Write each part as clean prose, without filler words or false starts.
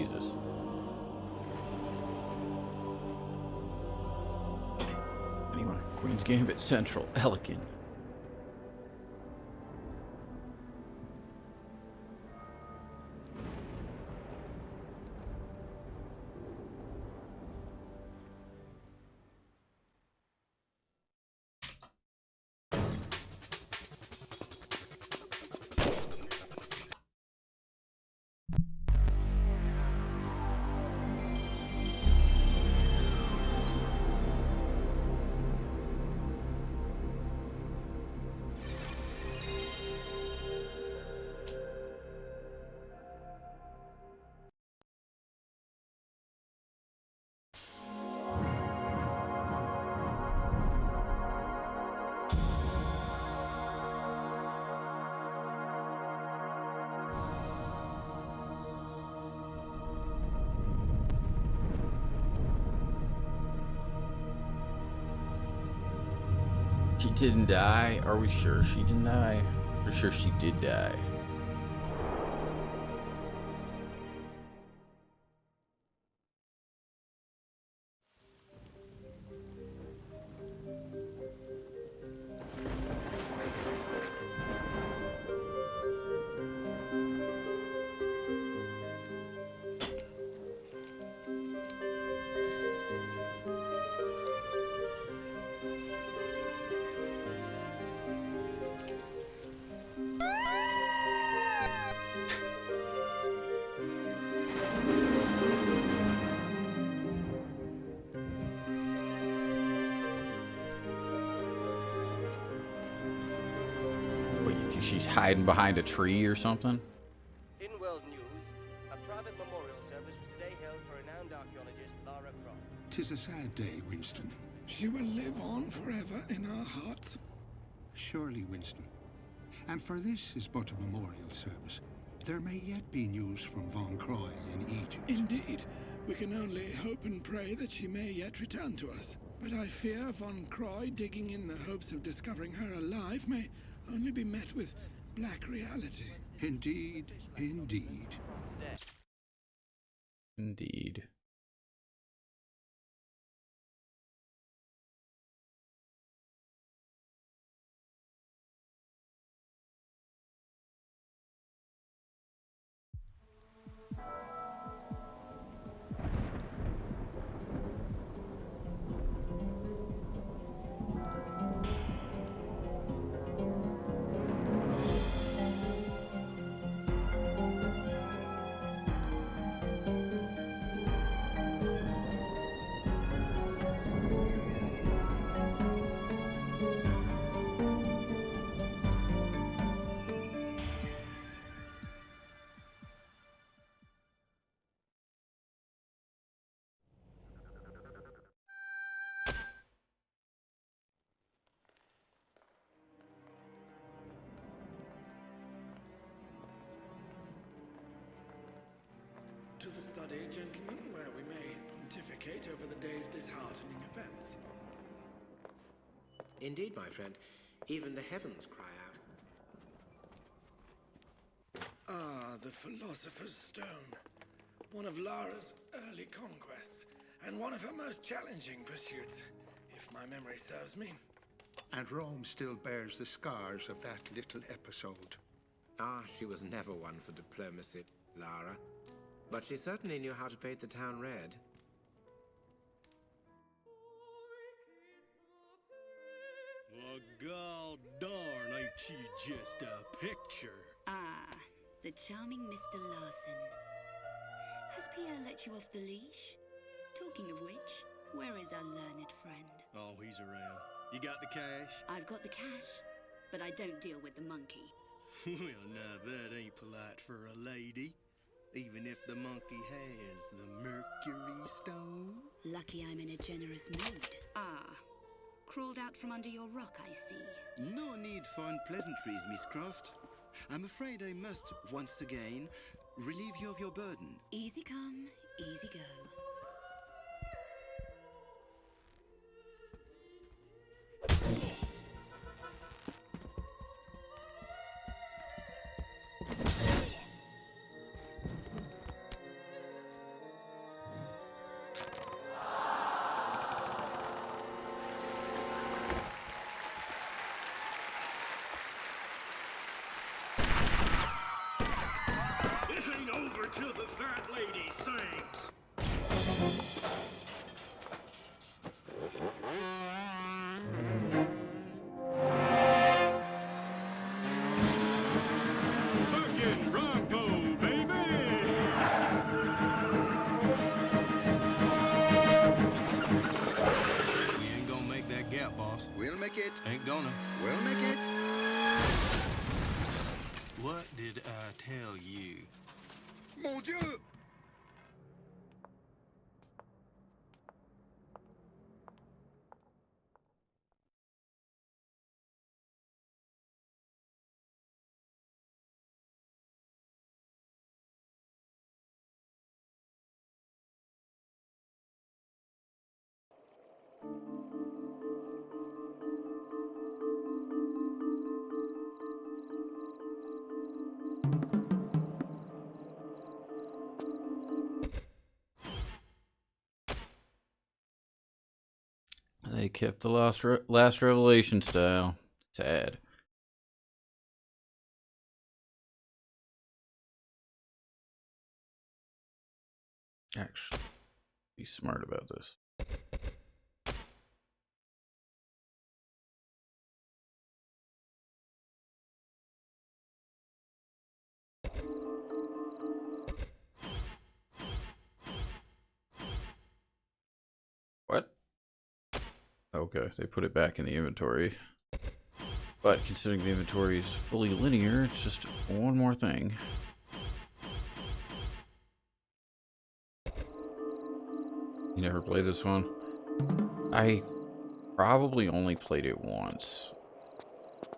Jesus. Anyone? Queen's Gambit Central. Elegant. She didn't die? Are we sure she didn't die? We're sure she did die. She's hiding behind a tree or something. In world news, a private memorial service was today held for renowned archaeologist Lara Croft. 'Tis a sad day, Winston. She will live on forever in our hearts. Surely, Winston. And for this is but a memorial service. There may yet be news from Von Croy in Egypt. Indeed, we can only hope and pray that she may yet return to us. But I fear Von Croy digging in the hopes of discovering her alive may only be met with black reality. Indeed, indeed. Indeed. To the study, gentlemen, where we may pontificate over the day's disheartening events. Indeed, my friend. Even the heavens cry out. Ah, the Philosopher's Stone. One of Lara's early conquests, and one of her most challenging pursuits, if my memory serves me. And Rome still bears the scars of that little episode. Ah, she was never one for diplomacy, Lara. But she certainly knew how to paint the town red. Well, god darn, ain't she just a picture? Ah, the charming Mr. Larson. Has Pierre let you off the leash? Talking of which, where is our learned friend? Oh, he's around. You got the cash? I've got the cash, but I don't deal with the monkey. Well, now that ain't polite for a lady. Even if the monkey has the Mercury Stone. Lucky I'm in a generous mood. Ah, crawled out from under your rock, I see. No need for unpleasantries, Miss Croft. I'm afraid I must, once again, relieve you of your burden. Easy come, easy go. gonna. We'll make it. What did I tell you? Mon Dieu! They kept the last Revelation style. Sad. Actually, be smart about this. What? Okay, they put it back in the inventory. But considering the inventory is fully linear, it's just one more thing. You never played this one? I probably only played it once.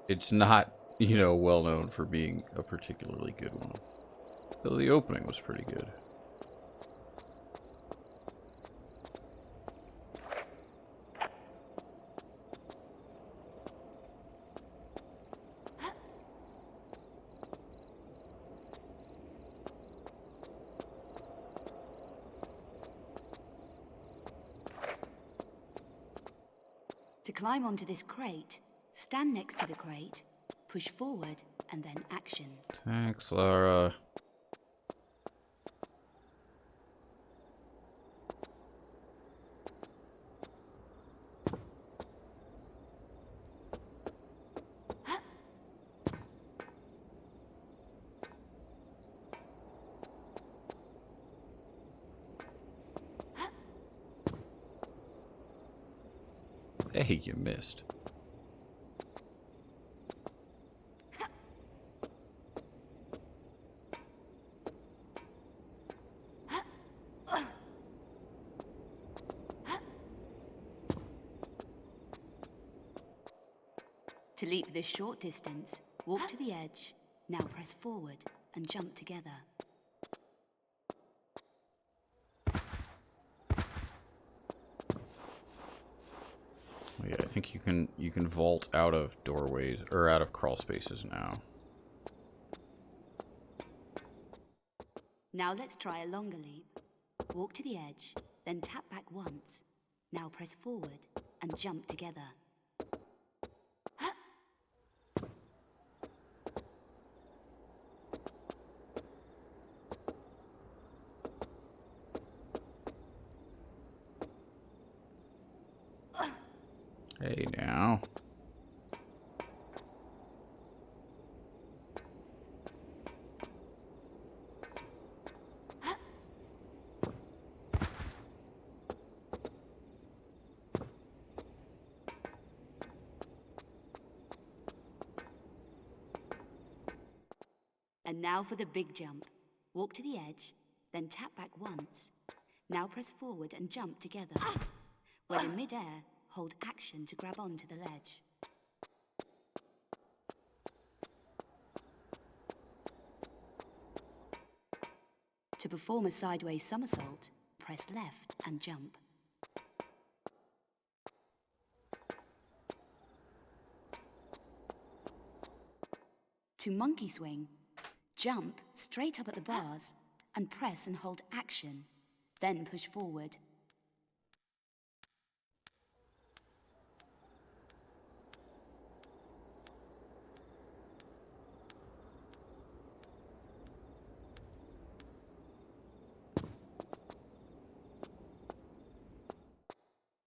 It's not, you know, well known for being a particularly good one. Though the opening was pretty good. To climb onto this crate, stand next to the crate, push forward, and then action. Thanks, Lara. Hey, you missed. To leap this short distance, walk to the edge, now press forward and jump together. Yeah, I think you can vault out of doorways or out of crawl spaces now. Now let's try a longer leap. Walk to the edge, then tap back once. Now press forward and jump together. Hey, now. And now for the big jump. Walk to the edge, then tap back once. Now press forward and jump together. When in mid-air, hold action to grab onto the ledge. To perform a sideways somersault, press left and jump. To monkey swing, jump straight up at the bars and press and hold action, then push forward.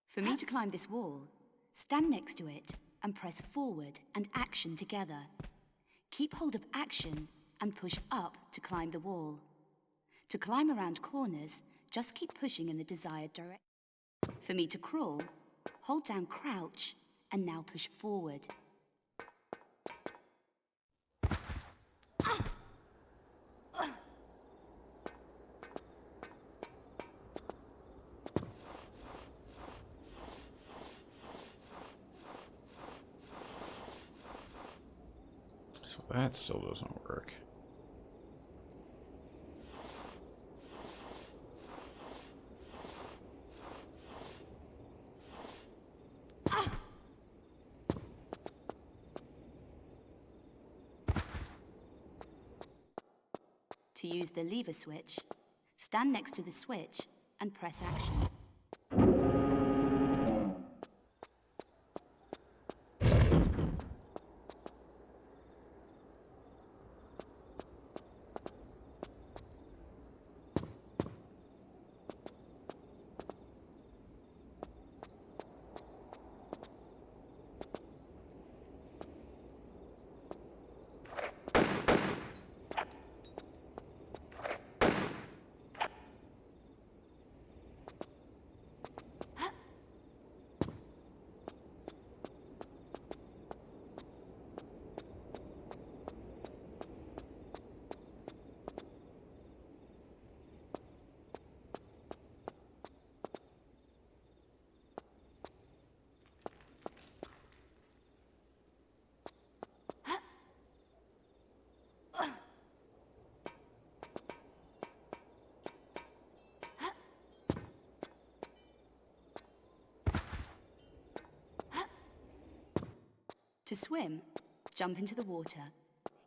For me to climb this wall, stand next to it and press forward and action together. Keep hold of action and push up to climb the wall. To climb around corners, just keep pushing in the desired direction. For me to crawl, hold down crouch and now push forward. So that still doesn't work. To use the lever switch, stand next to the switch and press action. To swim, jump into the water,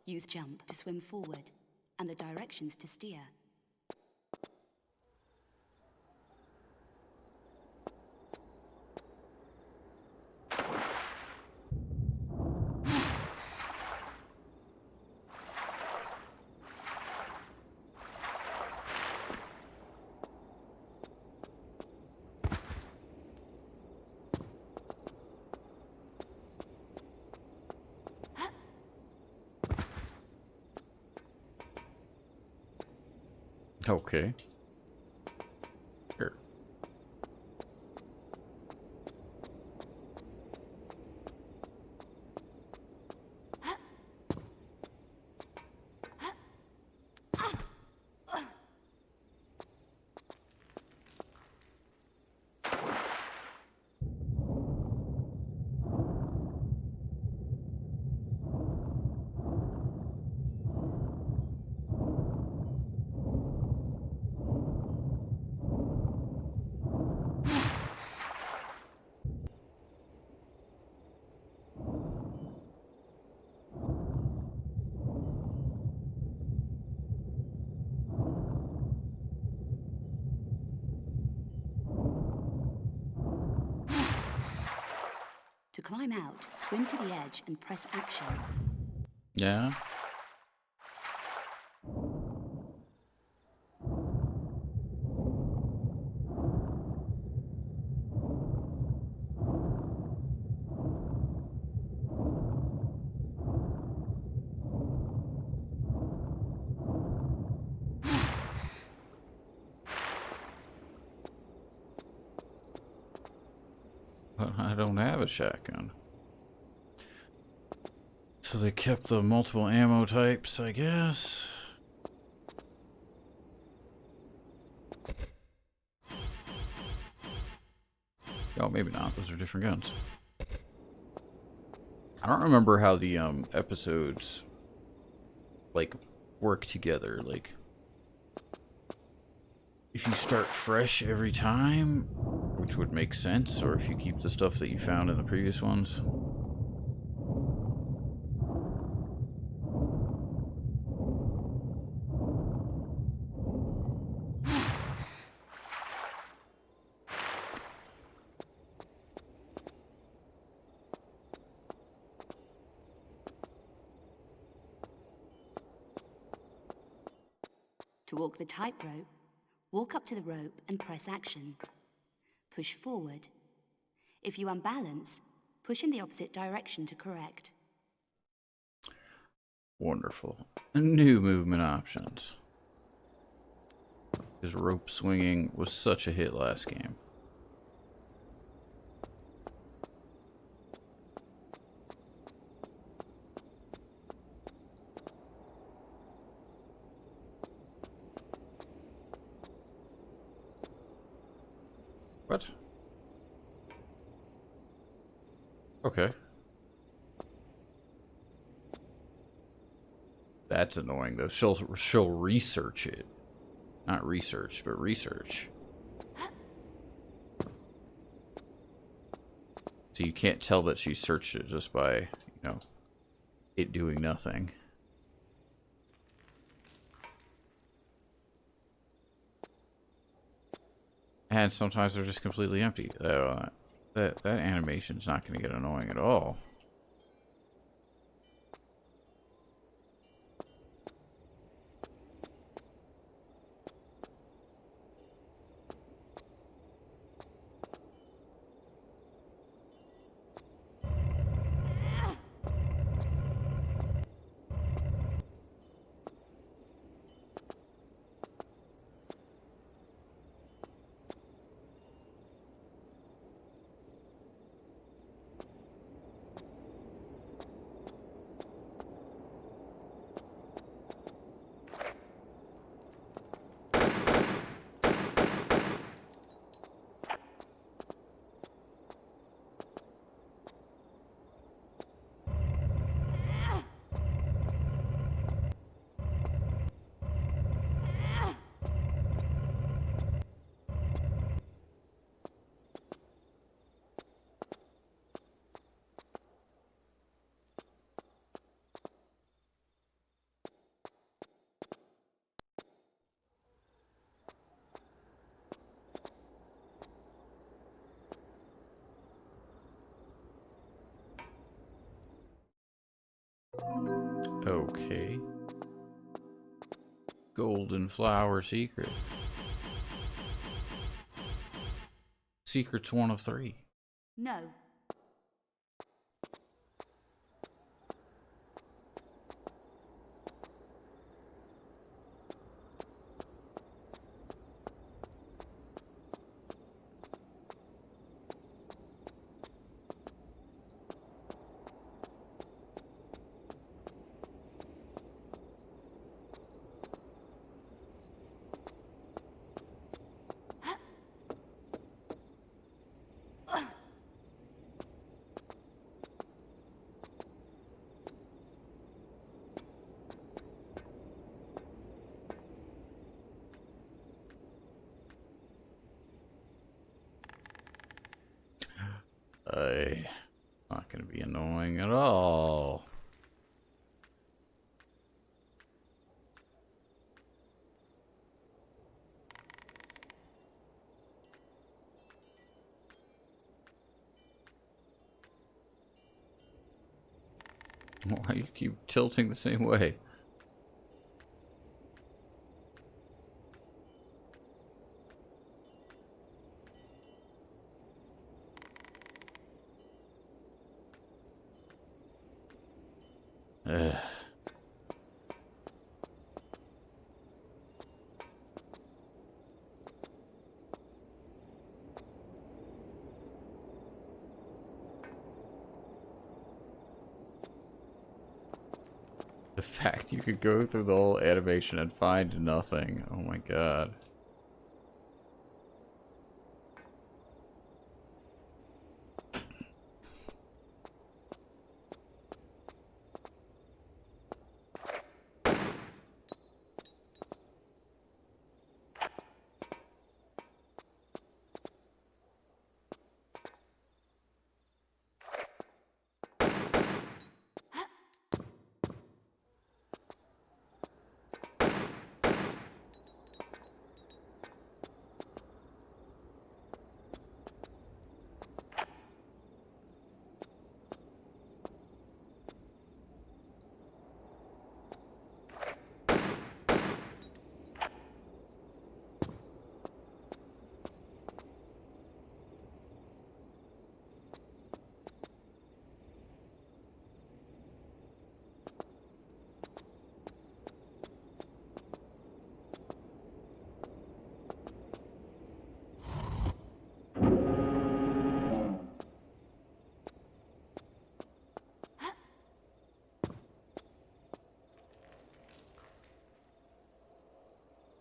use jump to swim forward, and the directions to steer. Okay. Here. To climb out, swim to the edge and press action. Yeah. But I don't have a shotgun. So they kept the multiple ammo types, I guess. Oh, maybe not. Those are different guns. I don't remember how the episodes like work together. Like, if you start fresh every time, which would make sense, or if you keep the stuff that you found in the previous ones. To walk the tightrope, walk up to the rope and press action. Push forward. If you unbalance, push in the opposite direction to correct. Wonderful. New movement options. His rope swinging was such a hit last game. What? That's annoying though. She'll research it. Not research, but research. So you can't tell that she searched it just by, you know, it doing nothing. And sometimes they're just completely empty. That animation's not going to get annoying at all. Okay. Golden flower secret. Secret's one of 3. No. Not gonna be annoying at all. Why you keep tilting the same way? Ugh. The fact you could go through the whole animation and find nothing. Oh my god.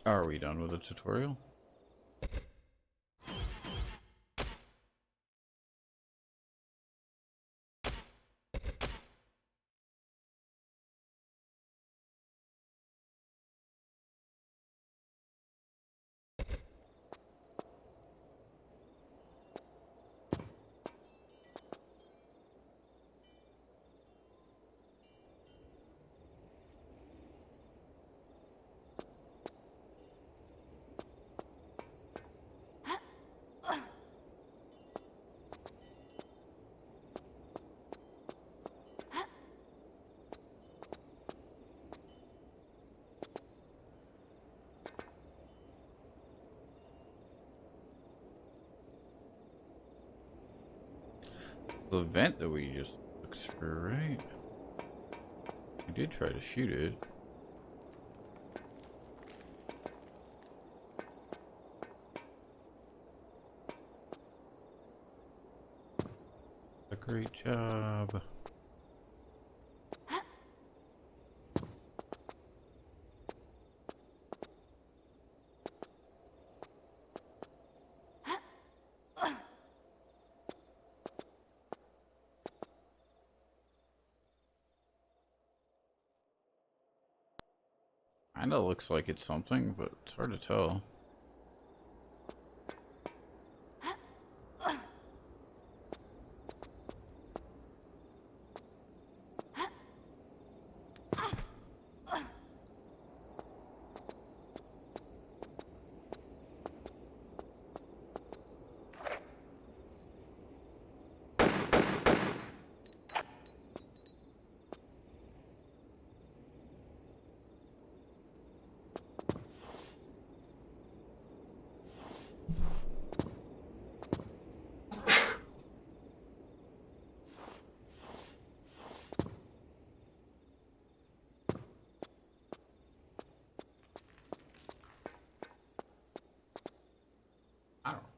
Are we done with the tutorial? the vent that we just looked through, right? We did try to shoot it. A great job. Kinda looks like it's something, but it's hard to tell. I don't know.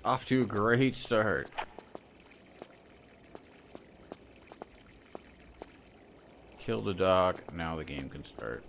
Off to a great start. Kill the dog, now the game can start.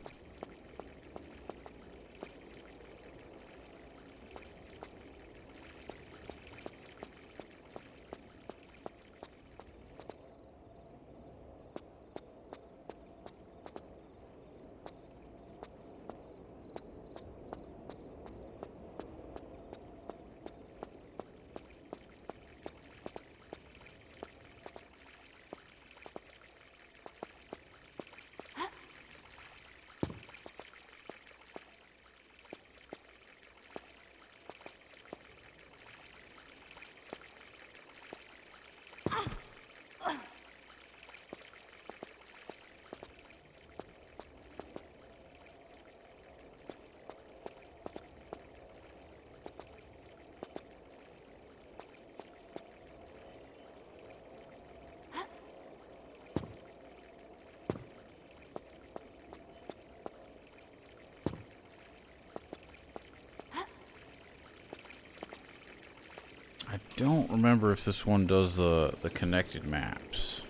I don't remember if this one does the connected maps.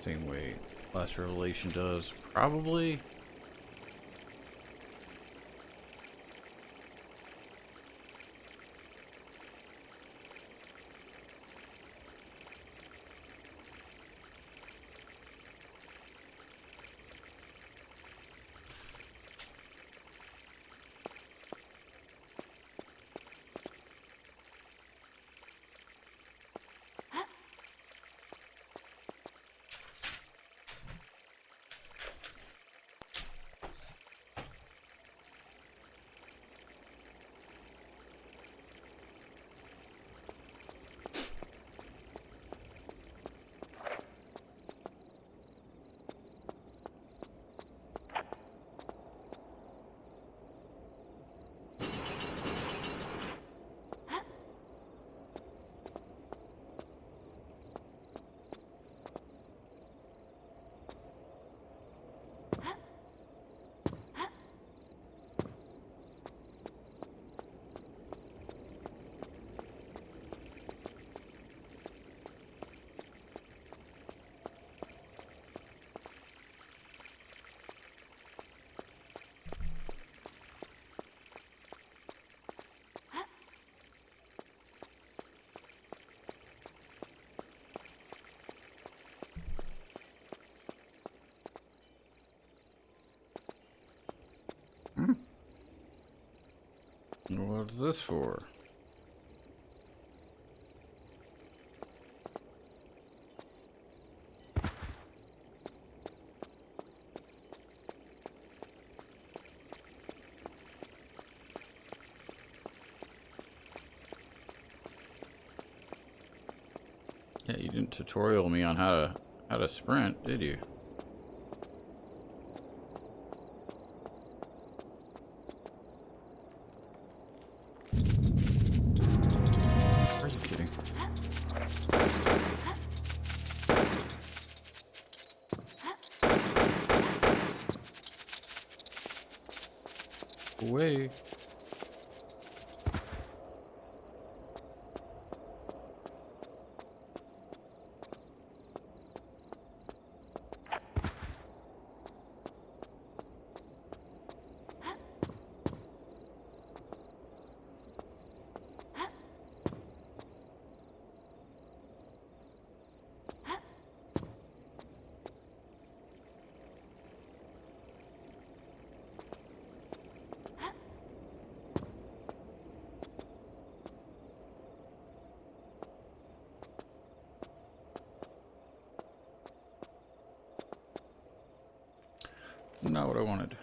Same way Last Revelation does. Probably. What's this for? Yeah, you didn't tutorial me on how to sprint, did you? Are you kidding? Away. Not what I wanted.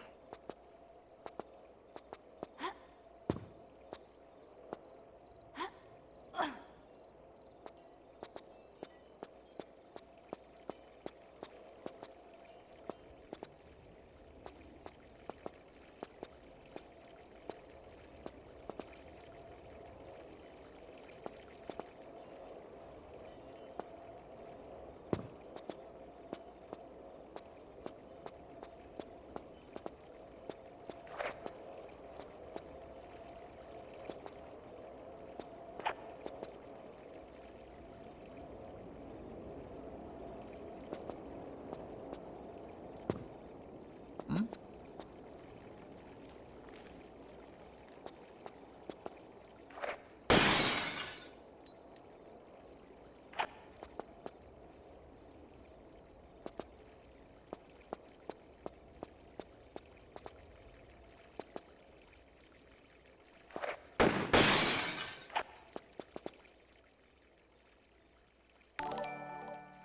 Hmm?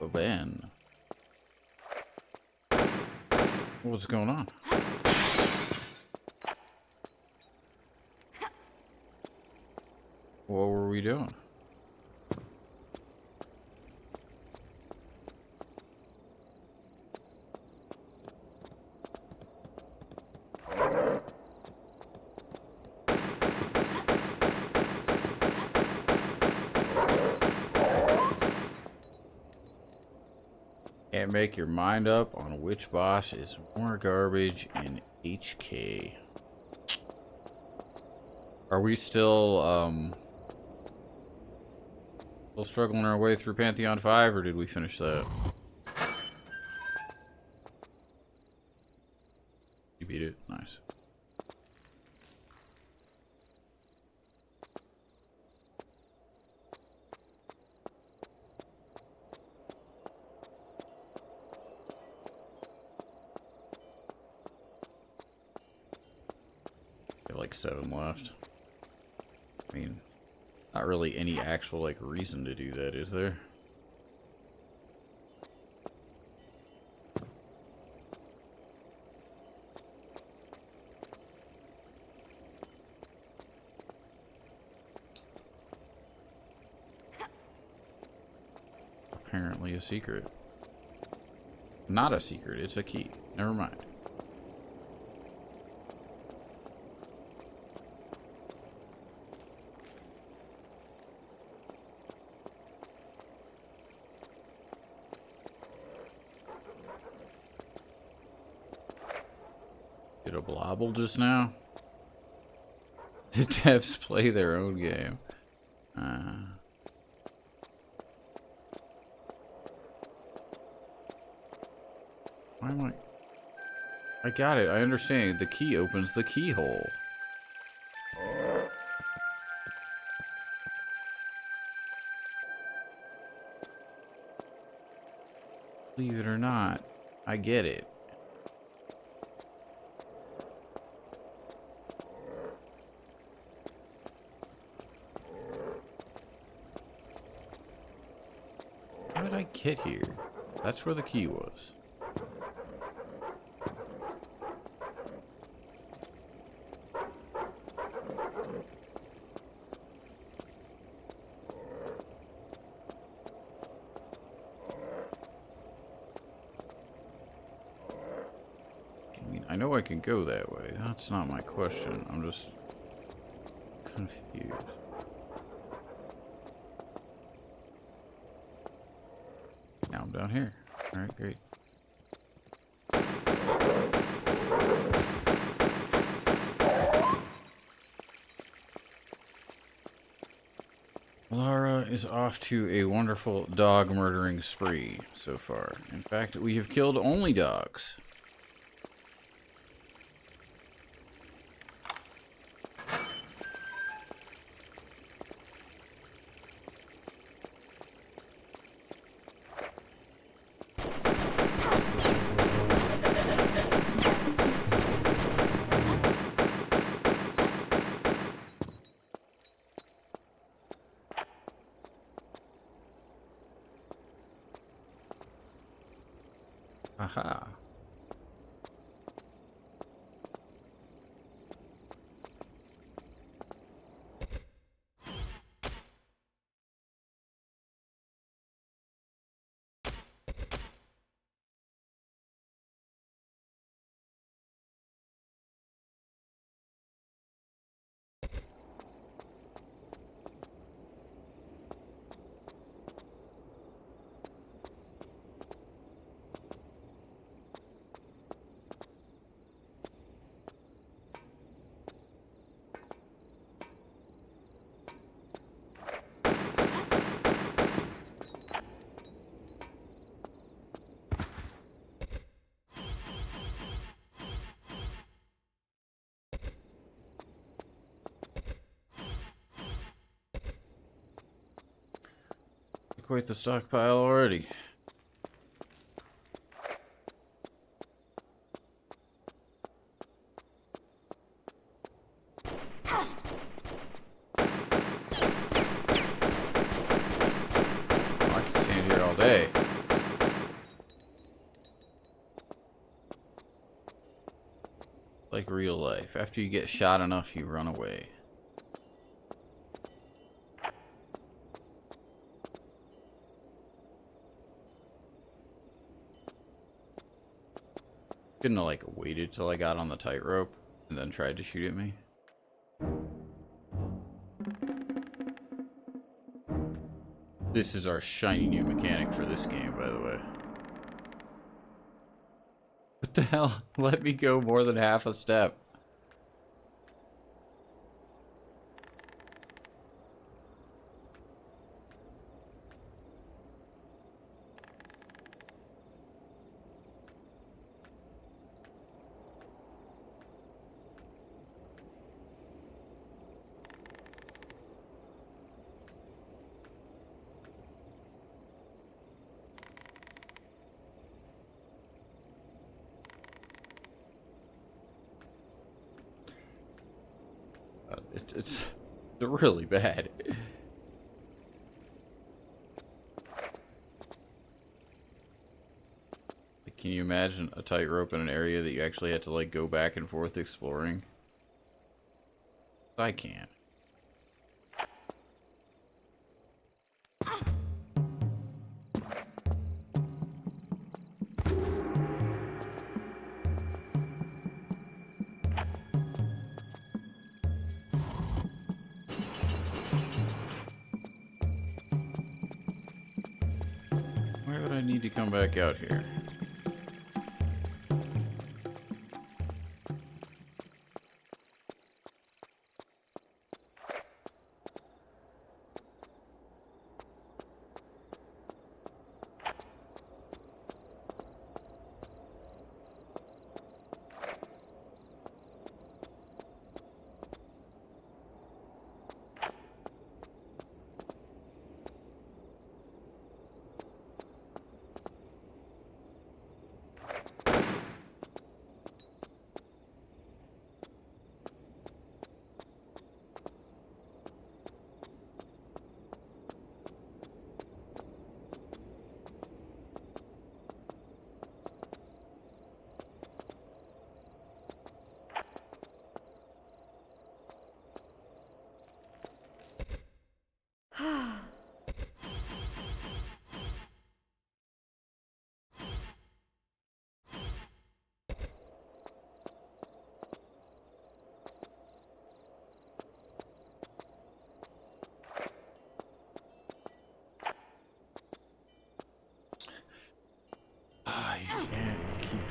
Oh, Ben. What's going on? What were we doing? Can't make your mind up on which boss is more garbage in HK. Are we still struggling our way through Pantheon 5, or did we finish that? You beat it? Nice. I have like 7 left. I mean, not really any actual like reason to do that, is there? Apparently a secret. Not a secret, it's a key. Never mind. Did a blobble just now? The devs play their own game. Why am I got it. I understand. The key opens the keyhole. Believe it or not, I get it. did I get here? That's where the key was. I know I can go that way. That's not my question. I'm just confused. Now I'm down here. Alright, great. Lara is off to a wonderful dog murdering spree so far. In fact, we have killed only dogs. Aha. Quite the stockpile already. I can stand here all day. Like real life. After you get shot enough, you run away. Couldn't have like waited till I got on the tightrope and then tried to shoot at me. This is our shiny new mechanic for this game, by the way. What the hell? Let me go more than half a step. It's really bad. Can you imagine a tightrope in an area that you actually had to like go back and forth exploring? I can't. Why would I need to come back out here?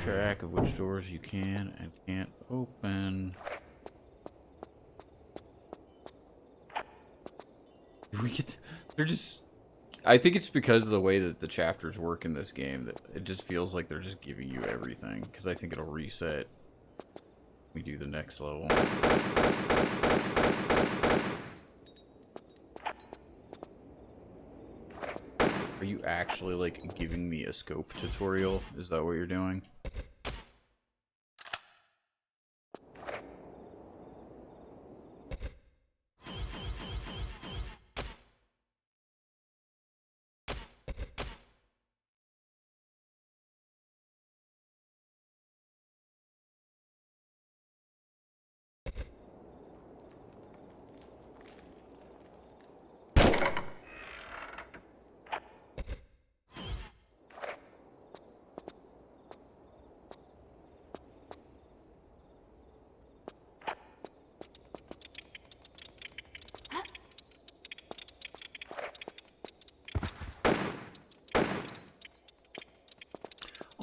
track of which doors you can and can't open. We get. They're just. I think it's because of the way that the chapters work in this game that it just feels like they're just giving you everything. Because I think it'll reset. We do the next level. Are you actually like giving me a scope tutorial? Is that what you're doing?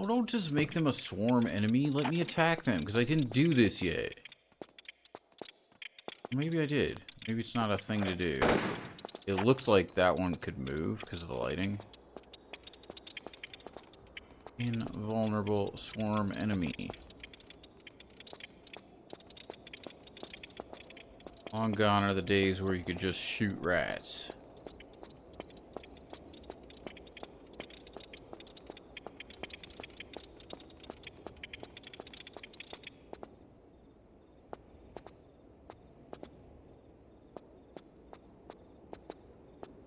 Oh, don't just make them a swarm enemy. Let me attack them, because I didn't do this yet. Maybe I did. Maybe it's not a thing to do. It looked like that one could move because of the lighting. Invulnerable swarm enemy. Long gone are the days where you could just shoot rats.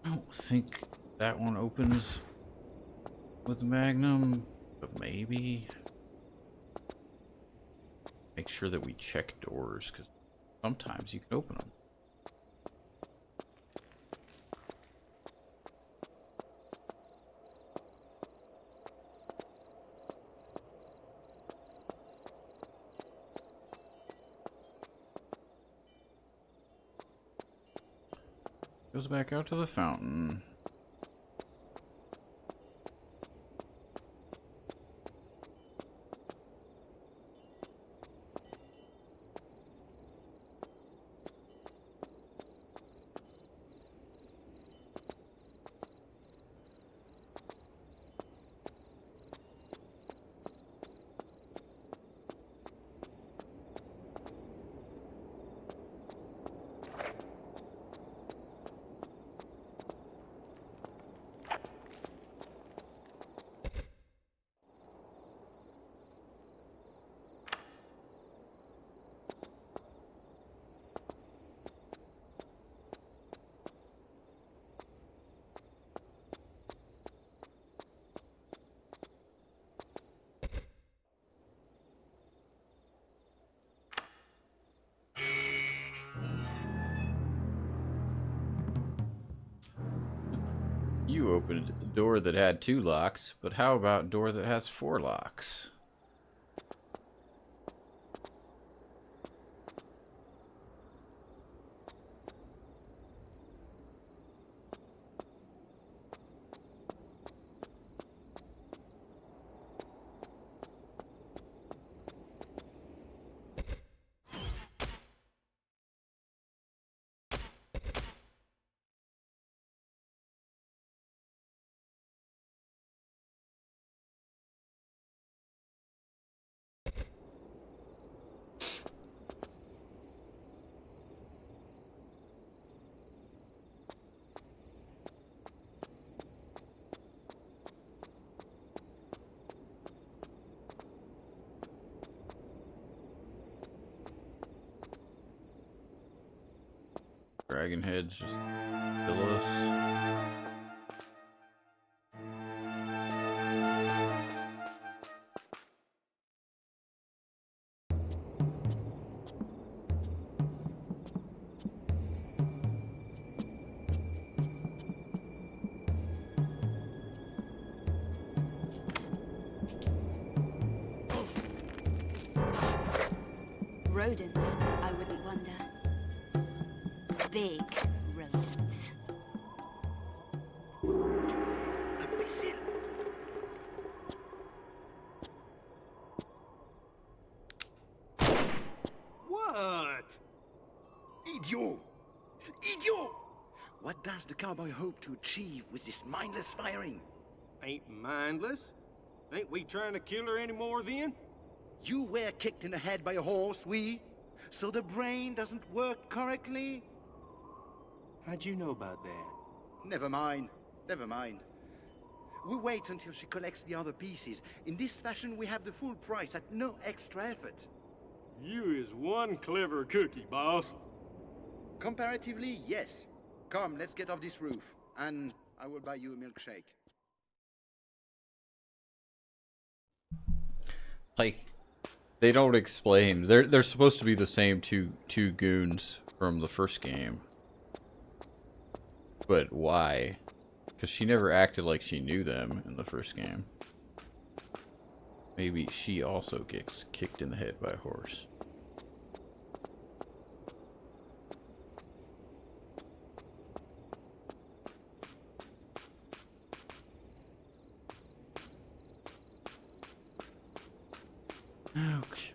I don't think that one opens with the Magnum, but maybe. Make sure that we check doors, because sometimes you can open them. Goes back out to the fountain. You opened a door that had 2 locks, but how about a door that has 4 locks? Dragon heads just kill us. Rodents, I wouldn't wonder. Big rodents. does the cowboy hope to achieve with this mindless firing? Ain't mindless. Ain't we trying to kill her anymore then? You were kicked in the head by a horse, so the brain doesn't work correctly? How'd you know about that? Never mind, never mind. We wait until she collects the other pieces. In this fashion, we have the full price at no extra effort. You is one clever cookie, boss. Comparatively, yes. Come, let's get off this roof, and I will buy you a milkshake. Like, they don't explain. They're supposed to be the same two goons from the first game. But why? Because she never acted like she knew them in the first game. Maybe she also gets kicked in the head by a horse. Okay.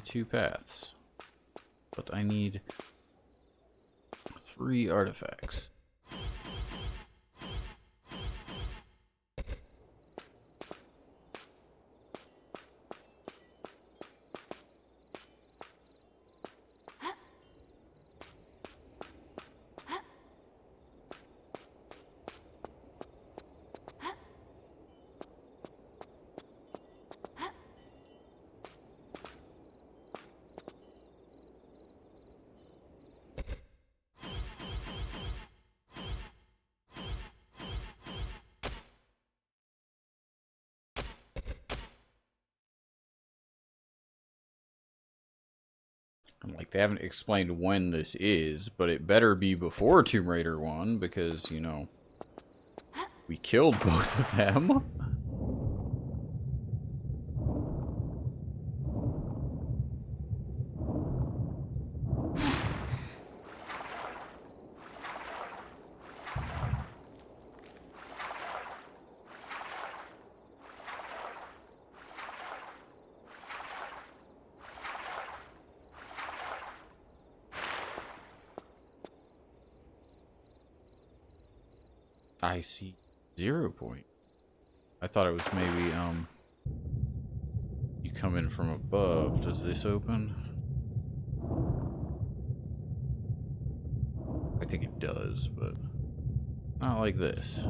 Two paths, but I need 3 artifacts. I'm like, they haven't explained when this is, but it better be before Tomb Raider 1, because, you know, we killed both of them. I see 0 point. I thought it was maybe, you come in from above. Does this open? I think it does, but not like this.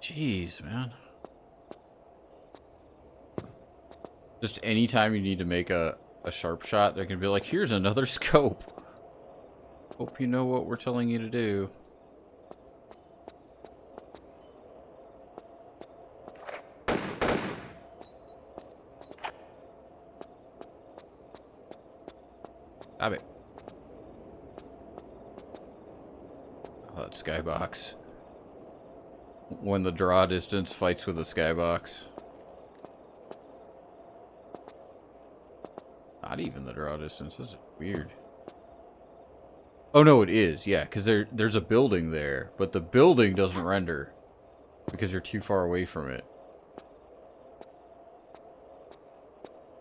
Jeez, man. Just anytime you need to make a sharp shot, they're gonna be like, here's another scope. Hope you know what we're telling you to do. Stop it. Oh, that skybox. When the draw distance fights with the skybox. Not even the draw distance. This is weird. Oh no, it is. Yeah, because there's a building there, but the building doesn't render because you're too far away from it.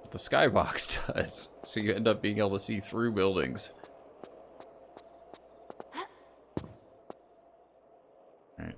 But the skybox does, so you end up being able to see through buildings. All right.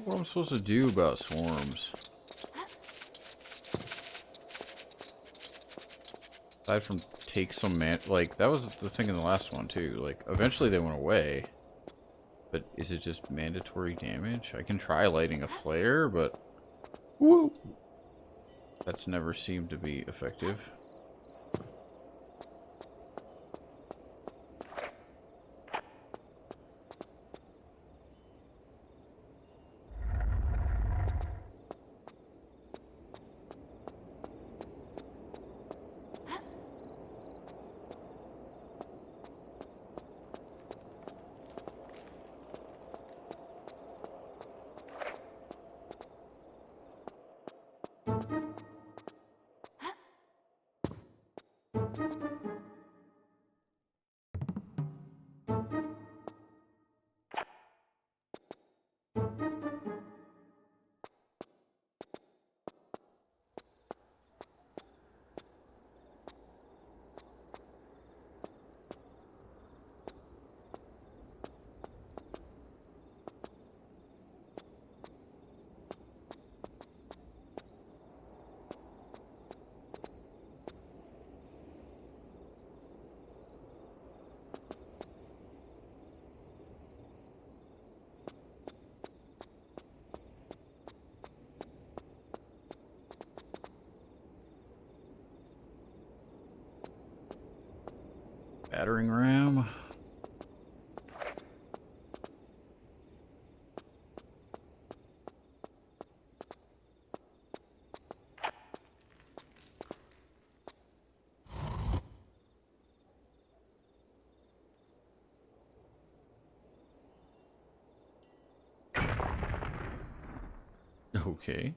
What am I supposed to do about swarms? Aside from take some like, that was the thing in the last one too. Like, eventually they went away. But is it just mandatory damage? I can try lighting a flare, but... Woo! That's never seemed to be effective. Battering ram. Okay.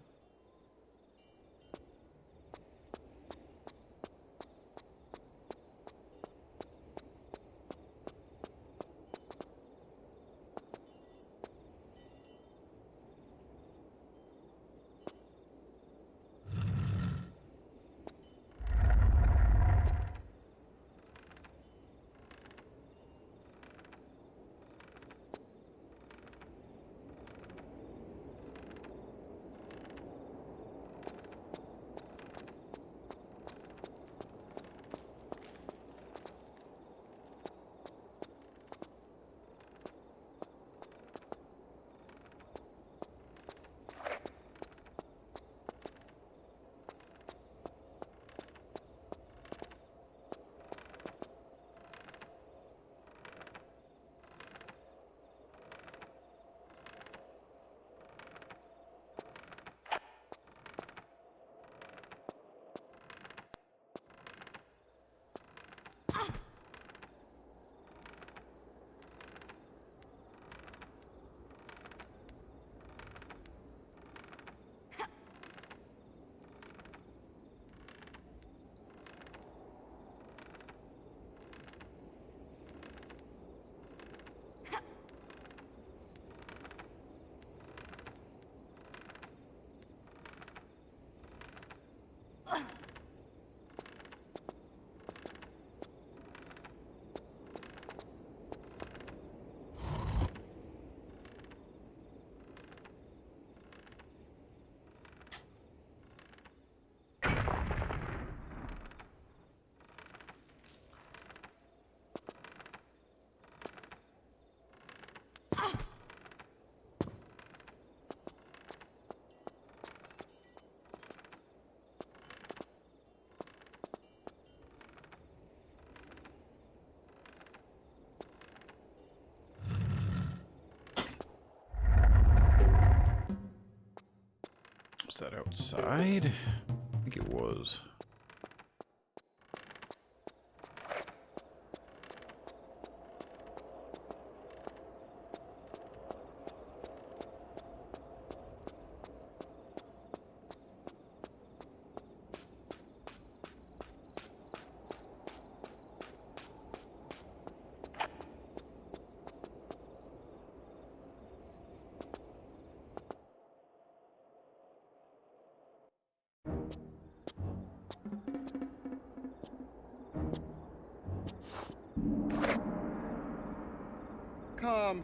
Was that outside? I think it was.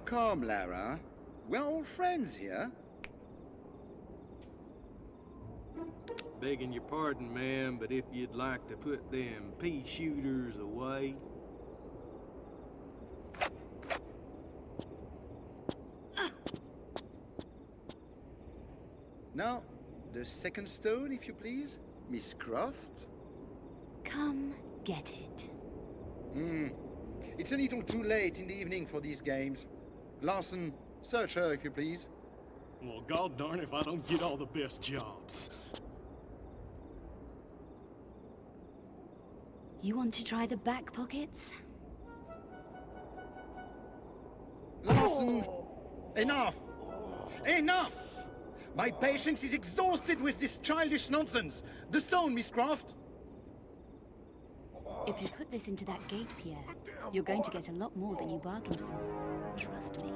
Calm, Lara. We're all friends here. Begging your pardon, ma'am, but if you'd like to put them pea shooters away. Now, the second stone, if you please, Miss Croft. Come get it. It's a little too late in the evening for these games. Larson, search her, if you please. Well, god darn if I don't get all the best jobs. You want to try the back pockets? Larson! Enough! Enough! My patience is exhausted with this childish nonsense. The stone, Miss Croft. If you put this into that gate, Pierre, you're going to get a lot more than you bargained for. Trust me.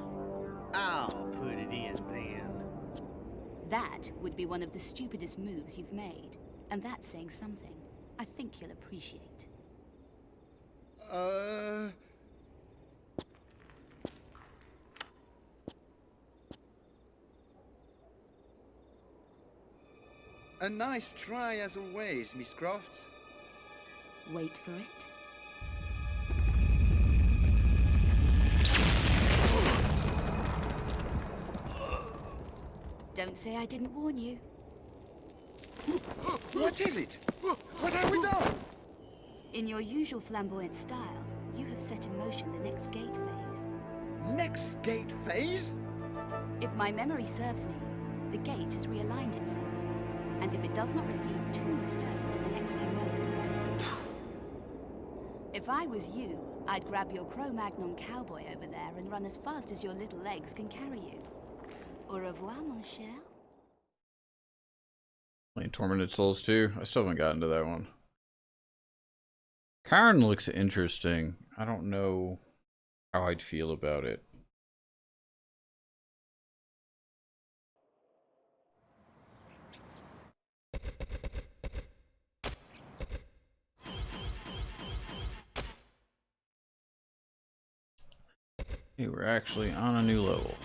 I'll put it in then. That would be one of the stupidest moves you've made. And that's saying something. I think you'll appreciate. A nice try as always, Miss Croft. Wait for it. Don't say I didn't warn you. What is it? What have we done? In your usual flamboyant style, you have set in motion the next gate phase. Next gate phase? If my memory serves me, the gate has realigned itself. And if it does not receive 2 stones in the next few moments... If I was you, I'd grab your Cro-Magnon cowboy over there and run as fast as your little legs can carry you. Au revoir, mon cher. Playing Tormented Souls 2. I still haven't gotten to that one. Karn looks interesting. I don't know how I'd feel about it. Okay, we're actually on a new level.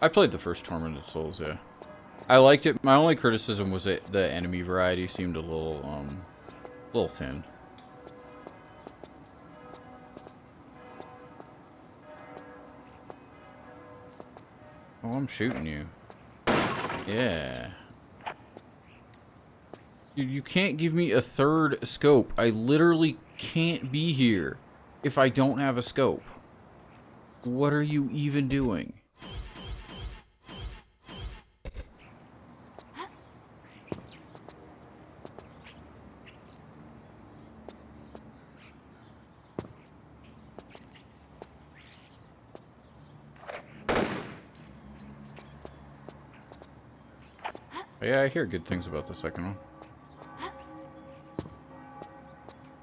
I played the first Tormented Souls, yeah. I liked it. My only criticism was that the enemy variety seemed a little thin. Oh, I'm shooting you. Yeah. Dude, you can't give me a third scope. I literally can't be here if I don't have a scope. What are you even doing? Yeah, I hear good things about the second one.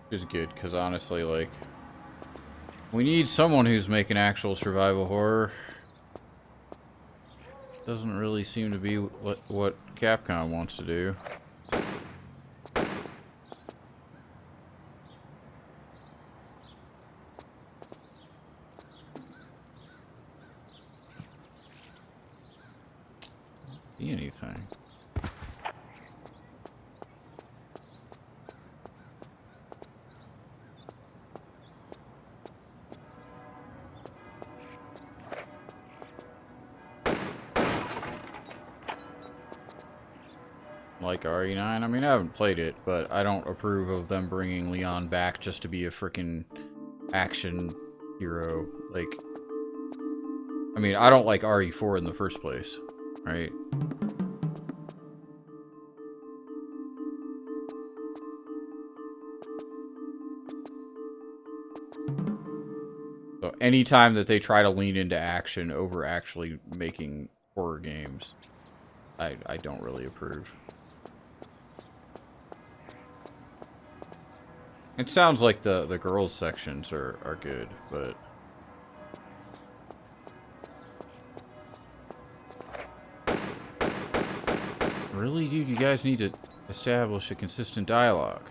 Which is good, because honestly, like, we need someone who's making actual survival horror. Doesn't really seem to be what Capcom wants to do. anything. Like RE9, I mean, I haven't played it, but I don't approve of them bringing Leon back just to be a freaking action hero. Like, I mean, I don't like RE4 in the first place, right? So anytime that they try to lean into action over actually making horror games, I don't really approve. It sounds like the girls sections are good, but really, dude, you guys need to establish a consistent dialogue.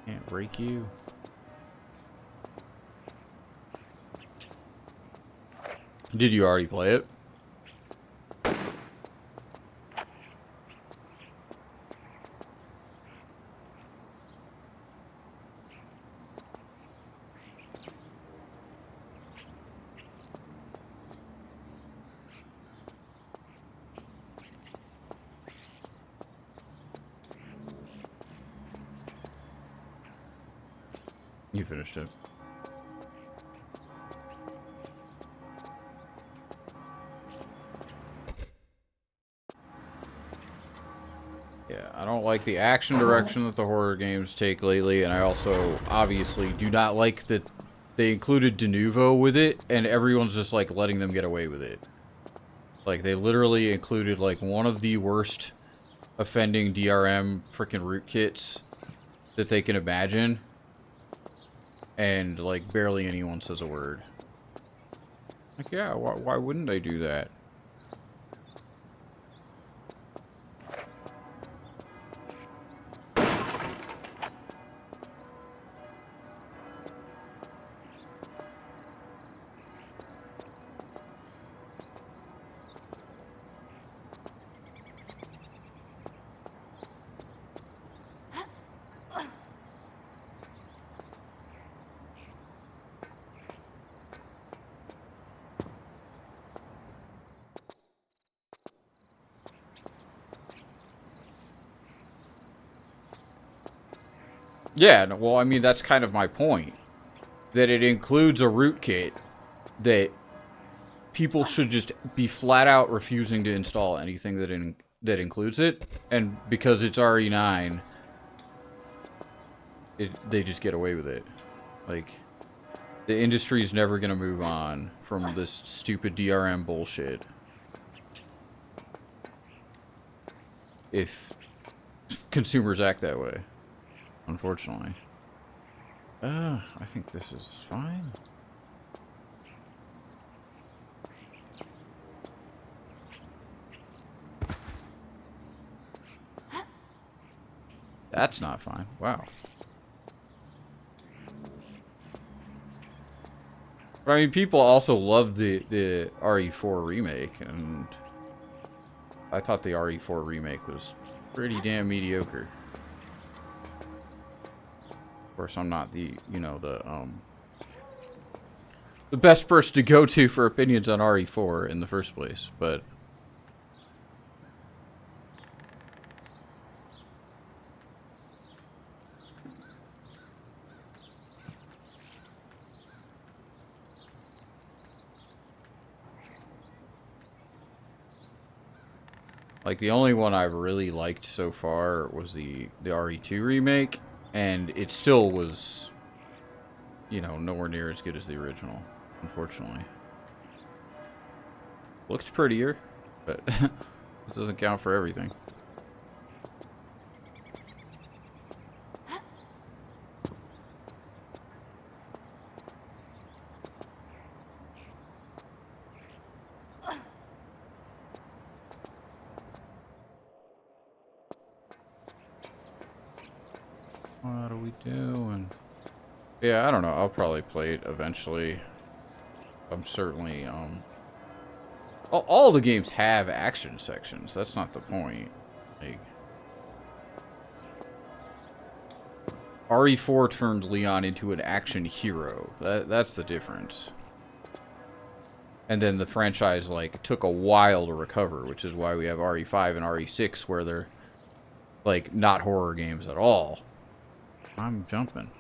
Can't break you. Did you already play it? You finished it. Yeah, I don't like the action direction that the horror games take lately, and I also obviously do not like that they included de novo with it, and everyone's just like letting them get away with it. Like, they literally included like one of the worst offending DRM freaking rootkits that they can imagine. And, like, barely anyone says a word. Like, yeah, why wouldn't they do that? Yeah, well, I mean, that's kind of my point. That it includes a rootkit that people should just be flat out refusing to install anything that includes it. And because it's RE9, they just get away with it. Like, the industry's never gonna move on from this stupid DRM bullshit. If consumers act that way. Unfortunately. I think this is fine. That's not fine. Wow. But I mean, people also love the RE4 remake, and I thought the RE4 remake was pretty damn mediocre. Of course, I'm not the, you know, the best person to go to for opinions on RE4 in the first place, but like, the only one I've really liked so far was the RE2 remake, and it still was, you know, nowhere near as good as the original, unfortunately. Looks prettier, but it doesn't count for everything. What are we doing? Yeah, I don't know. I'll probably play it eventually. I'm certainly, All the games have action sections. That's not the point. Like, RE4 turned Leon into an action hero. That's the difference. And then the franchise, like, took a while to recover, which is why we have RE5 and RE6, where they're, like, not horror games at all. I'm jumping.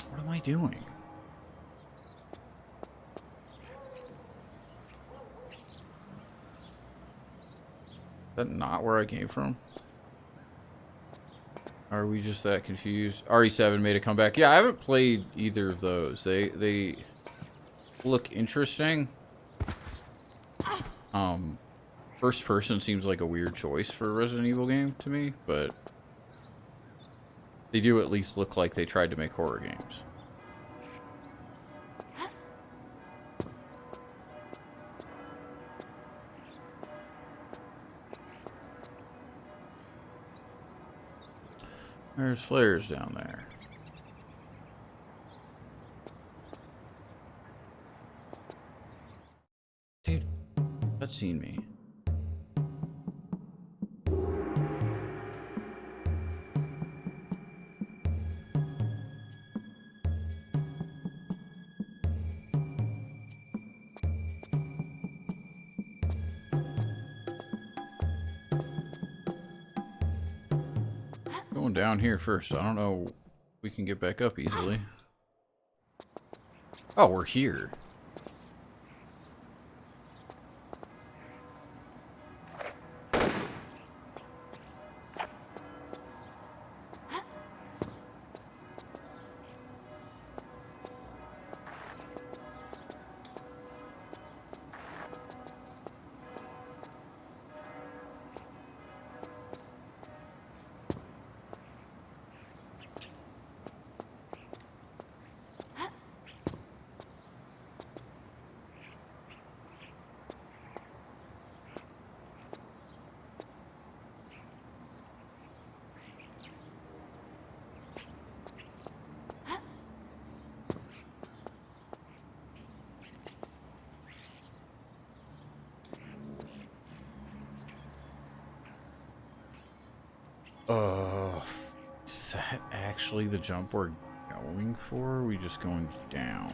What am I doing? Is that not where I came from? Are we just that confused? RE7 made a comeback. Yeah, I haven't played either of those. They look interesting. First person seems like a weird choice for a Resident Evil game to me, but they do at least look like they tried to make horror games. There's flares down there. Dude, that's seen me. Going down here first. I don't know if we can get back up easily. Oh, we're here. Is that actually the jump we're going for? Or are we just going down?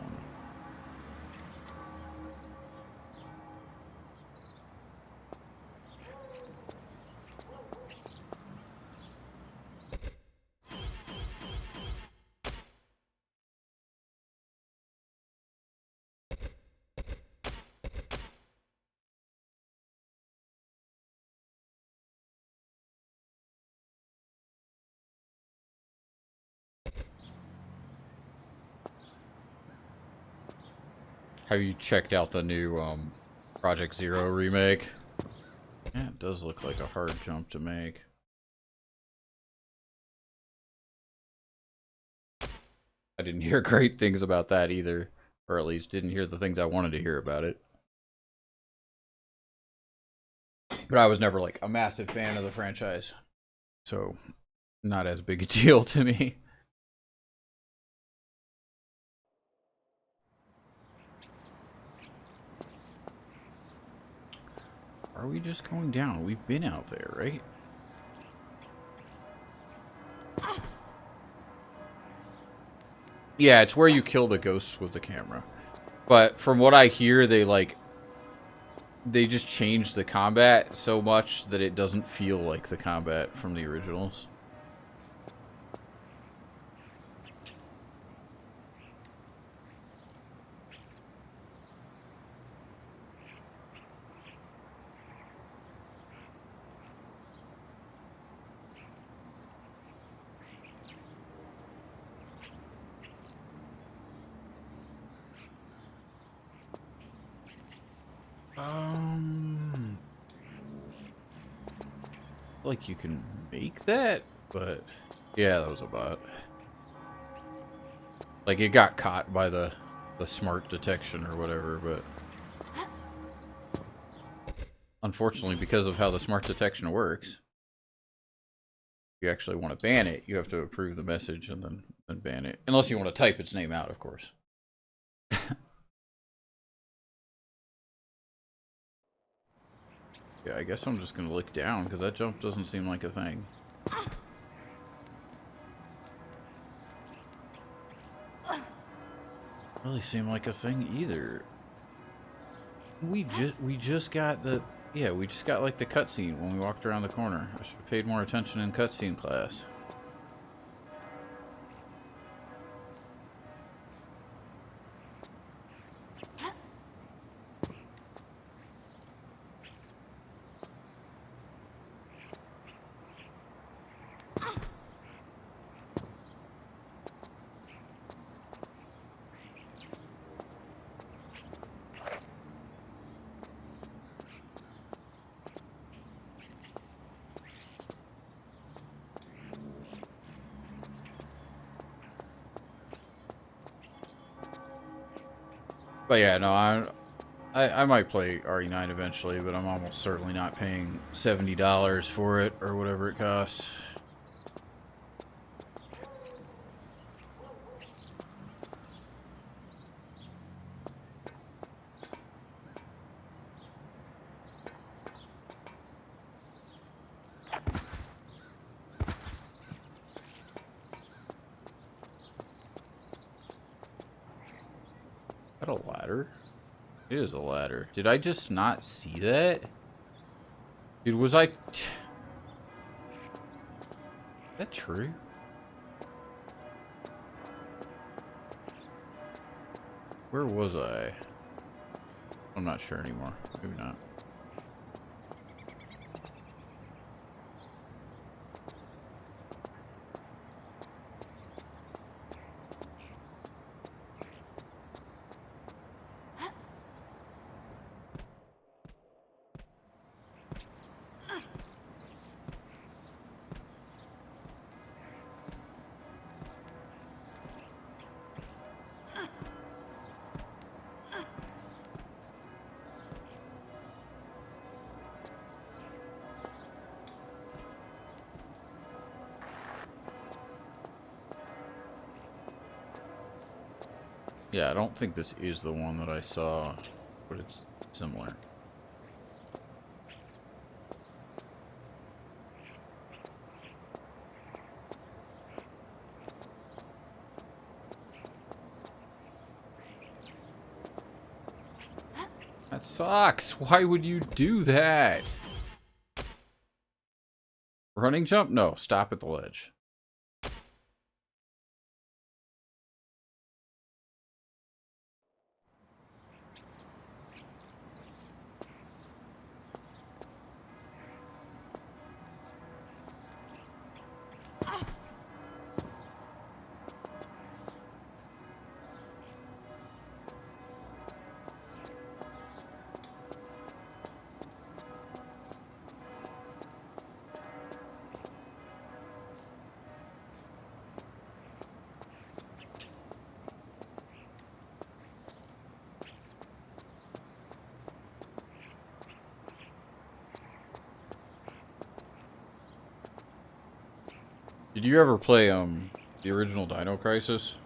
Have you checked out the new Project Zero remake? Yeah, it does look like a hard jump to make. I didn't hear great things about that either. Or at least didn't hear the things I wanted to hear about it. But I was never like a massive fan of the franchise. So, not as big a deal to me. Are we just going down? We've been out there, right? Yeah, it's where you kill the ghosts with the camera. But from what I hear, they just changed the combat so much that it doesn't feel like the combat from the originals. like you can make that, but yeah, that was a bot. Like it got caught by the smart detection or whatever, but unfortunately, because of how the smart detection works, if you actually want to ban it, you have to approve the message and then ban it. Unless you want to type its name out, of course. Yeah, I guess I'm just gonna look down because that jump doesn't seem like a thing. Really seem like a thing either. We just got the we just got like the cutscene when we walked around the corner. I should have paid more attention in cutscene class. But yeah, no, I might play RE9 eventually, but I'm almost certainly not paying $70 for it or whatever it costs. Is that a ladder? It is a ladder. Did I just not see that? Dude, was I... Is that true? Where was I? I'm not sure anymore. Maybe not. Yeah, I don't think this is the one that I saw, but it's similar. That sucks. Why would you do that? Running jump? No, stop at the ledge. Did you ever play the original Dino Crisis?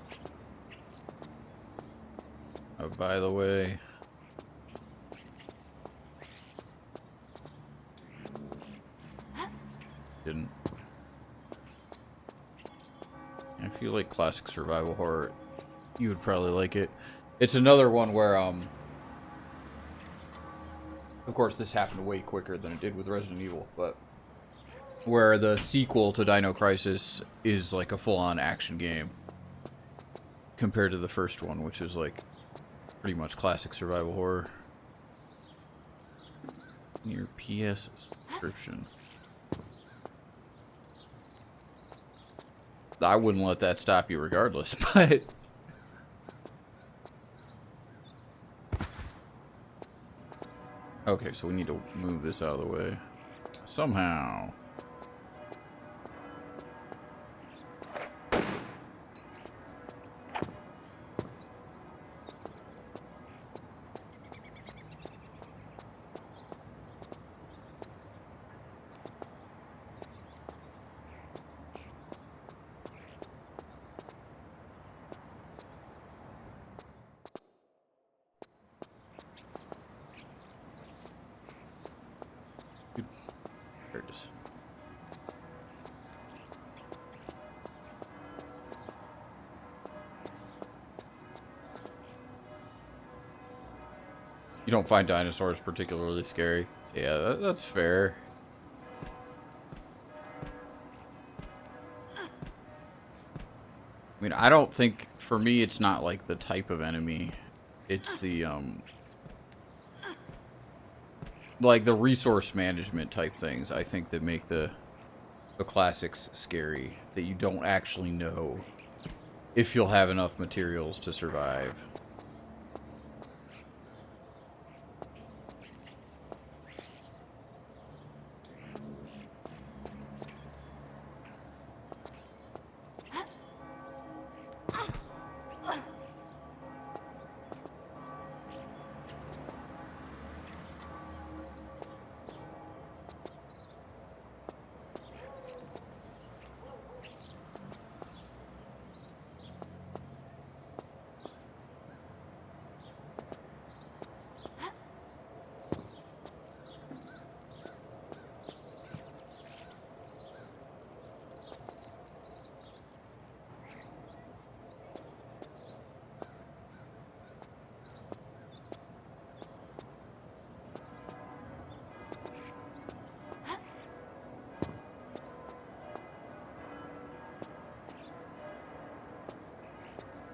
Oh, by the way, didn't. If you like classic survival horror, you would probably like it. It's another one where of course this happened way quicker than it did with Resident Evil, but where the sequel to Dino Crisis is like a full-on action game compared to the first one, which is like pretty much classic survival horror. Your PS subscription. I wouldn't let that stop you regardless, but... Okay, so we need to move this out of the way. Somehow. You don't find dinosaurs particularly scary. Yeah, that's fair. I mean, I don't think, for me, it's not like the type of enemy. It's the, like the resource management type things, I think, that make the classics scary. That you don't actually know if you'll have enough materials to survive.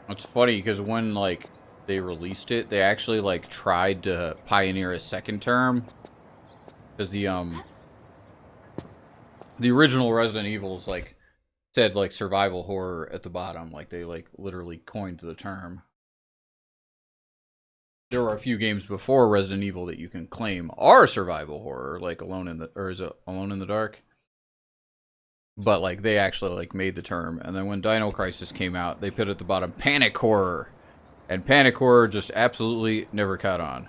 It's funny because when like they released it, they actually like tried to pioneer a second term, because the original Resident Evil's like said like survival horror at the bottom, like they like literally coined the term. There were a few games before Resident Evil that you can claim are survival horror, like Alone in the Dark? But like they actually like made the term, and then when Dino Crisis came out, they put at the bottom panic horror, and panic horror just absolutely never caught on.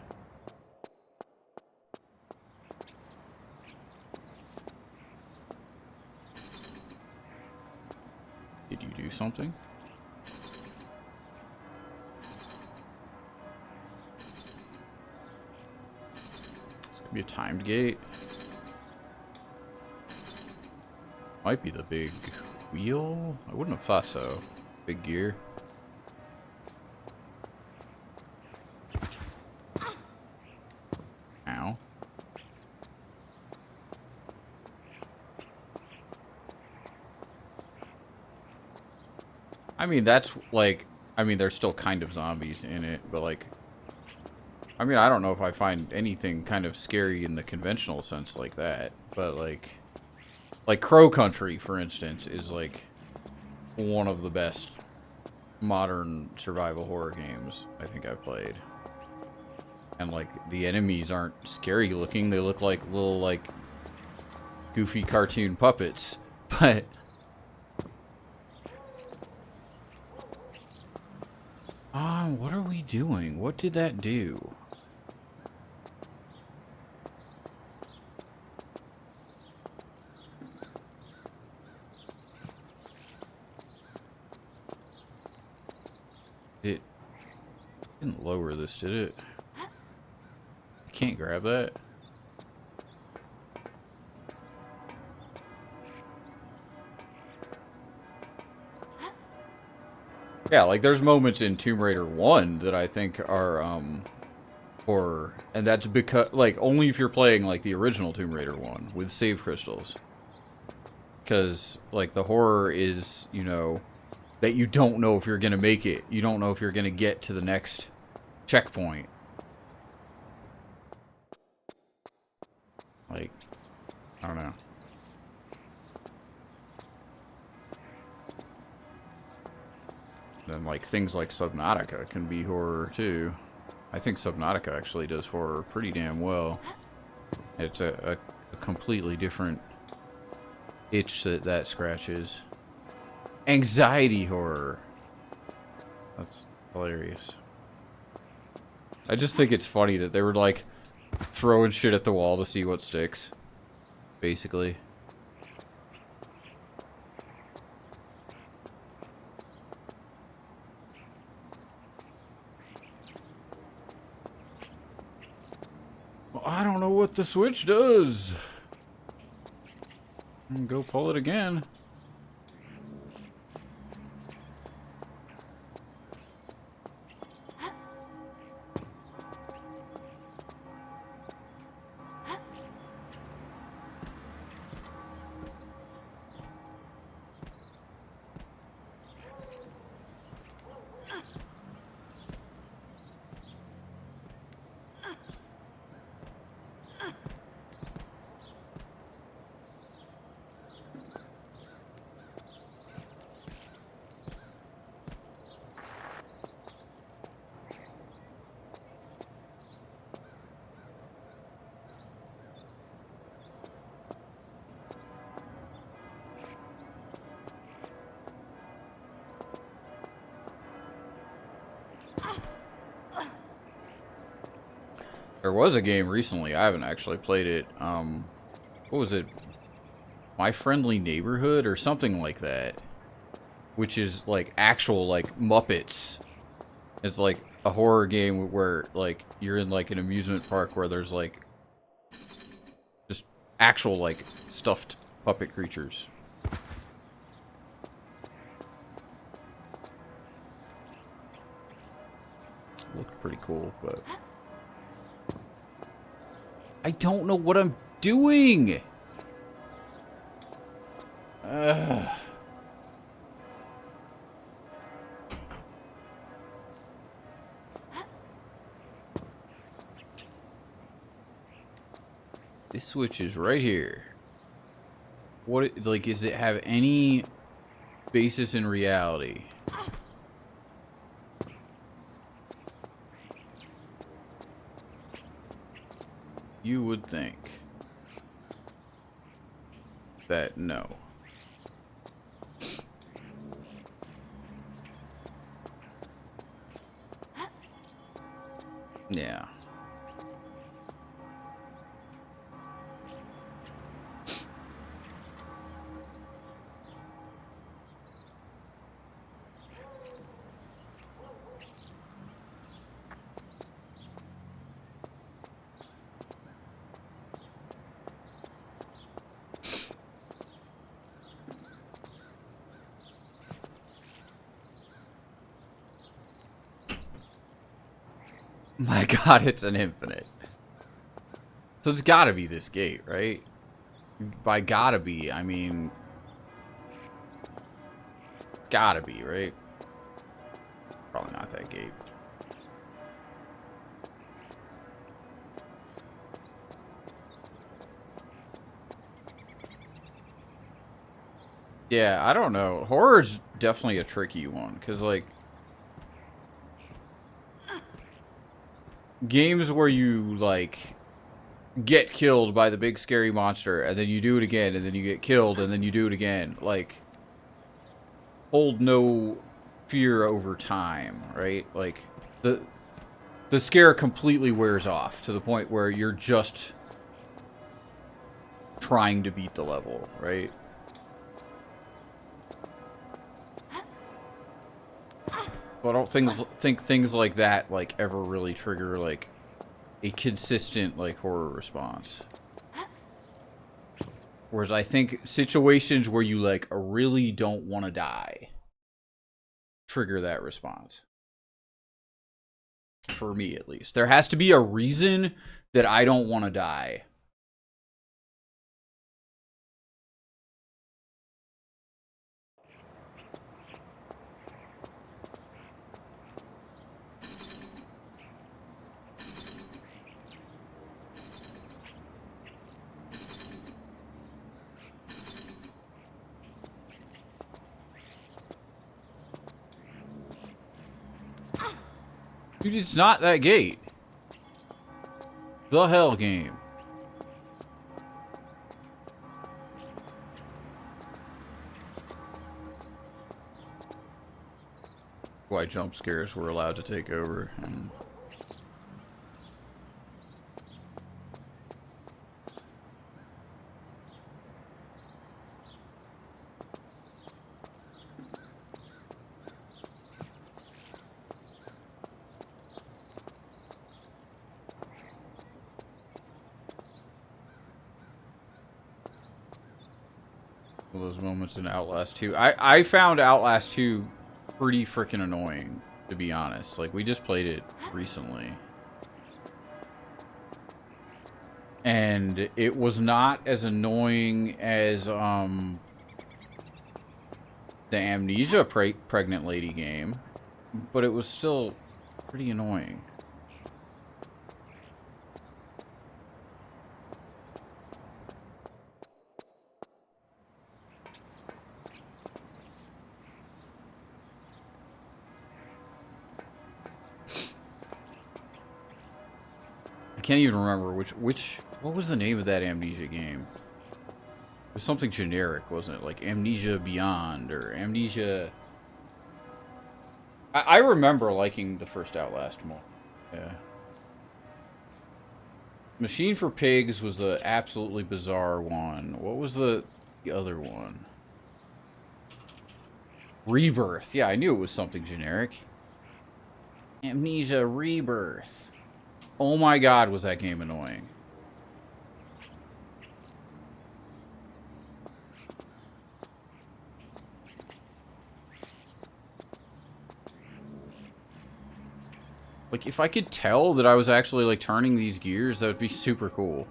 Did you do something? This could be a timed gate. Might be the big wheel? I wouldn't have thought so. Big gear. Ow. I mean, that's like, I mean, there's still kind of zombies in it, but like, I mean, I don't know if I find anything kind of scary in the conventional sense like that, but like Crow Country, for instance, is like one of the best modern survival horror games I think I've played. And like the enemies aren't scary looking, they look like little like goofy cartoon puppets. But what are we doing? What did that do? It didn't lower this, did it? I can't grab that. Yeah, like there's moments in Tomb Raider 1 that I think are horror, and that's because like only if you're playing like the original Tomb Raider 1 with save crystals. Cuz like the horror is, you know, that you don't know if you're going to make it. You don't know if you're going to get to the next checkpoint. Like, I don't know. Then, like, things like Subnautica can be horror, too. I think Subnautica actually does horror pretty damn well. It's a completely different itch that scratches. Anxiety horror. That's hilarious. I just think it's funny that they were, like, throwing shit at the wall to see what sticks. Basically. Well, I don't know what the switch does. Go pull it again. There was a game recently. I haven't actually played it. What was it? My Friendly Neighborhood or something like that. Which is like actual like Muppets. It's like a horror game where like you're in like an amusement park where there's like just actual like stuffed puppet creatures. Looked pretty cool, but I don't know what I'm doing. This switch is right here. What, like, does it have any basis in reality? You would think that no. Yeah. My God, it's an infinite. So it's gotta be this gate, right? By gotta be, I mean... Gotta be, right? Probably not that gate. Yeah, I don't know. Horror's definitely a tricky one, because, like... Games where you, like... get killed by the big scary monster, and then you do it again, and then you get killed, and then you do it again. Like, hold no fear over time, right? Like, the scare completely wears off to the point where you're just trying to beat the level, right? But I don't think things like that, like, ever really trigger, like, a consistent, like, horror response. Whereas I think situations where you, like, really don't want to die trigger that response. For me, at least. There has to be a reason that I don't want to die. Dude, it's not that gate. The hell game. Why jump scares were allowed to take over. And those moments in Outlast 2. I found Outlast 2 pretty freaking annoying, to be honest. Like, we just played it recently. And it was not as annoying as, the Amnesia pregnant lady game. But it was still pretty annoying. I can't even remember what was the name of that Amnesia game? It was something generic, wasn't it? Like Amnesia Beyond or Amnesia... I remember liking the first Outlast more. Yeah. Machine for Pigs was the absolutely bizarre one. What was the other one? Rebirth. Yeah, I knew it was something generic. Amnesia Rebirth. Oh my god, was that game annoying. Like, if I could tell that I was actually, like, turning these gears, that would be super cool.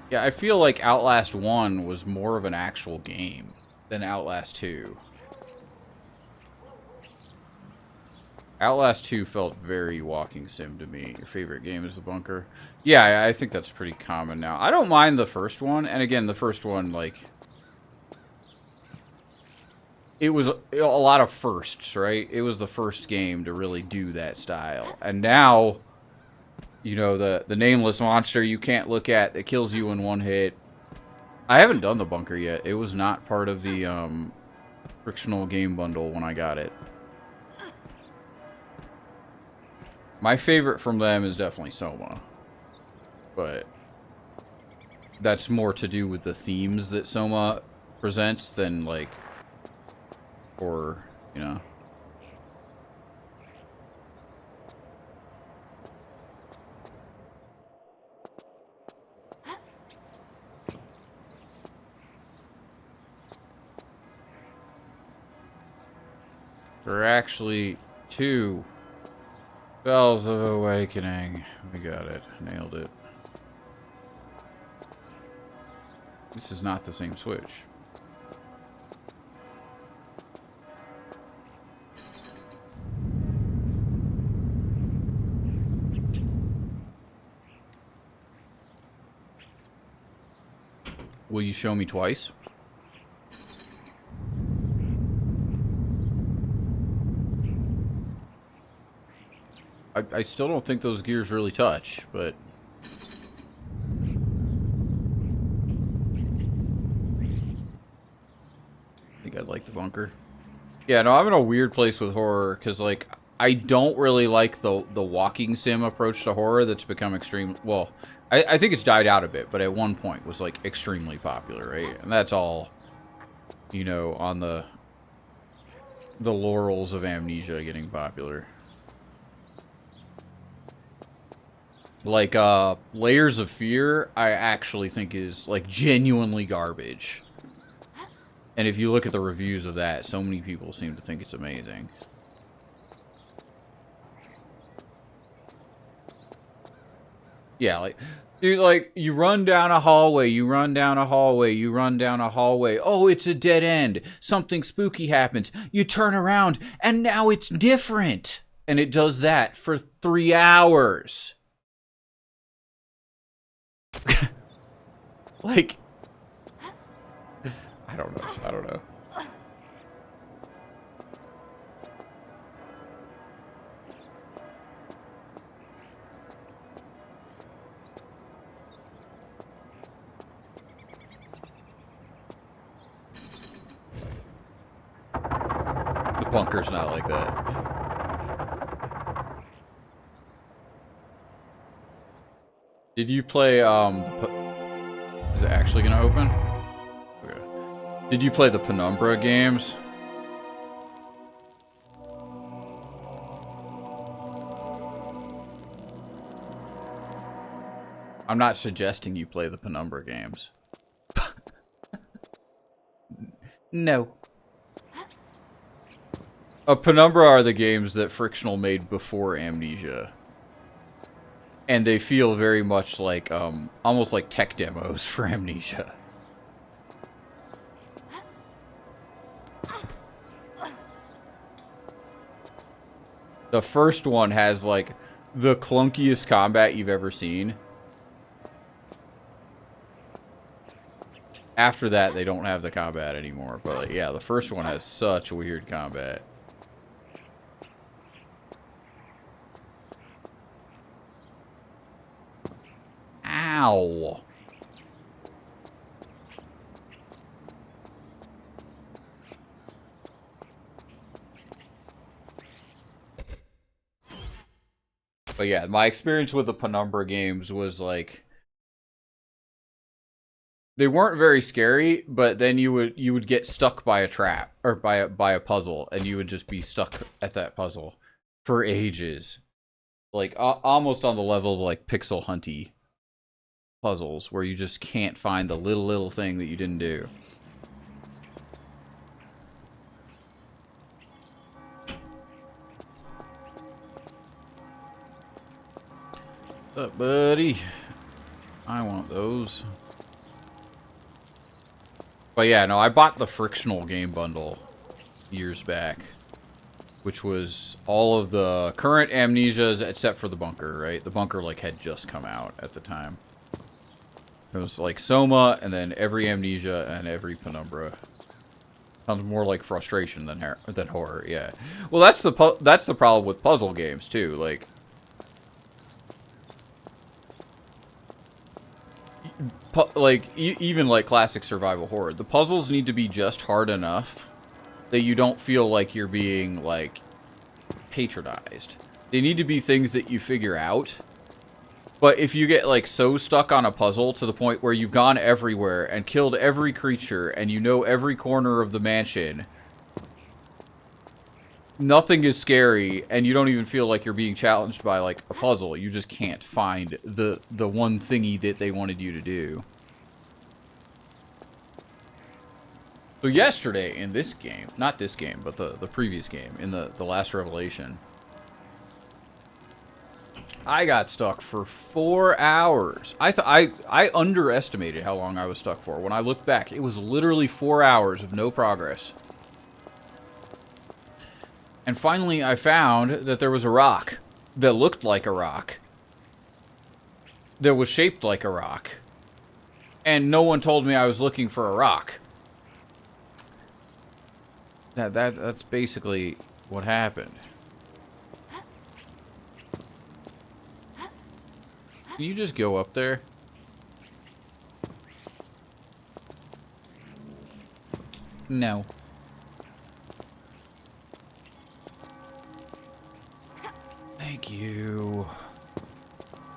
Yeah, I feel like Outlast 1 was more of an actual game than Outlast 2. Outlast 2 felt very walking sim to me. Your favorite game is The Bunker? Yeah, I think that's pretty common now. I don't mind the first one, and again, the first one, like... It was a lot of firsts, right? It was the first game to really do that style. And now, you know, the nameless monster you can't look at that kills you in one hit. I haven't done The Bunker yet. It was not part of the frictional game bundle when I got it. My favorite from them is definitely Soma. But that's more to do with the themes that Soma presents than, like... Or, you know. There are actually 2 Bells of Awakening. We got it. Nailed it. This is not the same Switch. Will you show me twice? I still don't think those gears really touch, but... I think I'd like The Bunker. Yeah, no, I'm in a weird place with horror, because, like, I don't really like the walking sim approach to horror that's become extreme... Well, I think it's died out a bit, but at one point was, like, extremely popular, right? And that's all, you know, on the laurels of Amnesia getting popular. Like, Layers of Fear, I actually think is, like, genuinely garbage. And if you look at the reviews of that, so many people seem to think it's amazing. Yeah, like, dude, like, you run down a hallway, you run down a hallway, you run down a hallway. Oh, it's a dead end. Something spooky happens. You turn around, and now it's different. And it does that for 3 hours. Like, I don't know. The Bunker's not like that. Did you play, is it actually gonna open? Okay. Did you play the Penumbra games? I'm not suggesting you play the Penumbra games. No. Penumbra are the games that Frictional made before Amnesia. And they feel very much like, almost like tech demos for Amnesia. The first one has, like, the clunkiest combat you've ever seen. After that, they don't have the combat anymore. But, like, yeah, the first one has such weird combat. Ow. But yeah, my experience with the Penumbra games was like they weren't very scary, but then you would get stuck by a trap or by a puzzle, and you would just be stuck at that puzzle for ages, like almost on the level of like pixel hunty puzzles, where you just can't find the little thing that you didn't do. What's up, buddy? I want those. But yeah, no, I bought the frictional game bundle years back, which was all of the current Amnesias except for the Bunker, right? The Bunker, like, had just come out at the time. It was like Soma, and then every Amnesia and every Penumbra. Sounds more like frustration than horror, yeah. Well, that's the problem with puzzle games, too, like... even like classic survival horror, the puzzles need to be just hard enough that you don't feel like you're being like patronized. They need to be things that you figure out. But if you get like so stuck on a puzzle to the point where you've gone everywhere and killed every creature and you know every corner of the mansion, nothing is scary, and you don't even feel like you're being challenged by, like, a puzzle. You just can't find the one thingy that they wanted you to do. So yesterday, in this game, not this game, but the previous game, in the Last Revelation, I got stuck for 4 hours. I underestimated how long I was stuck for. When I looked back, it was literally 4 hours of no progress. And finally, I found that there was a rock that looked like a rock, that was shaped like a rock, and no one told me I was looking for a rock. That's basically what happened. Can you just go up there? No. Thank you.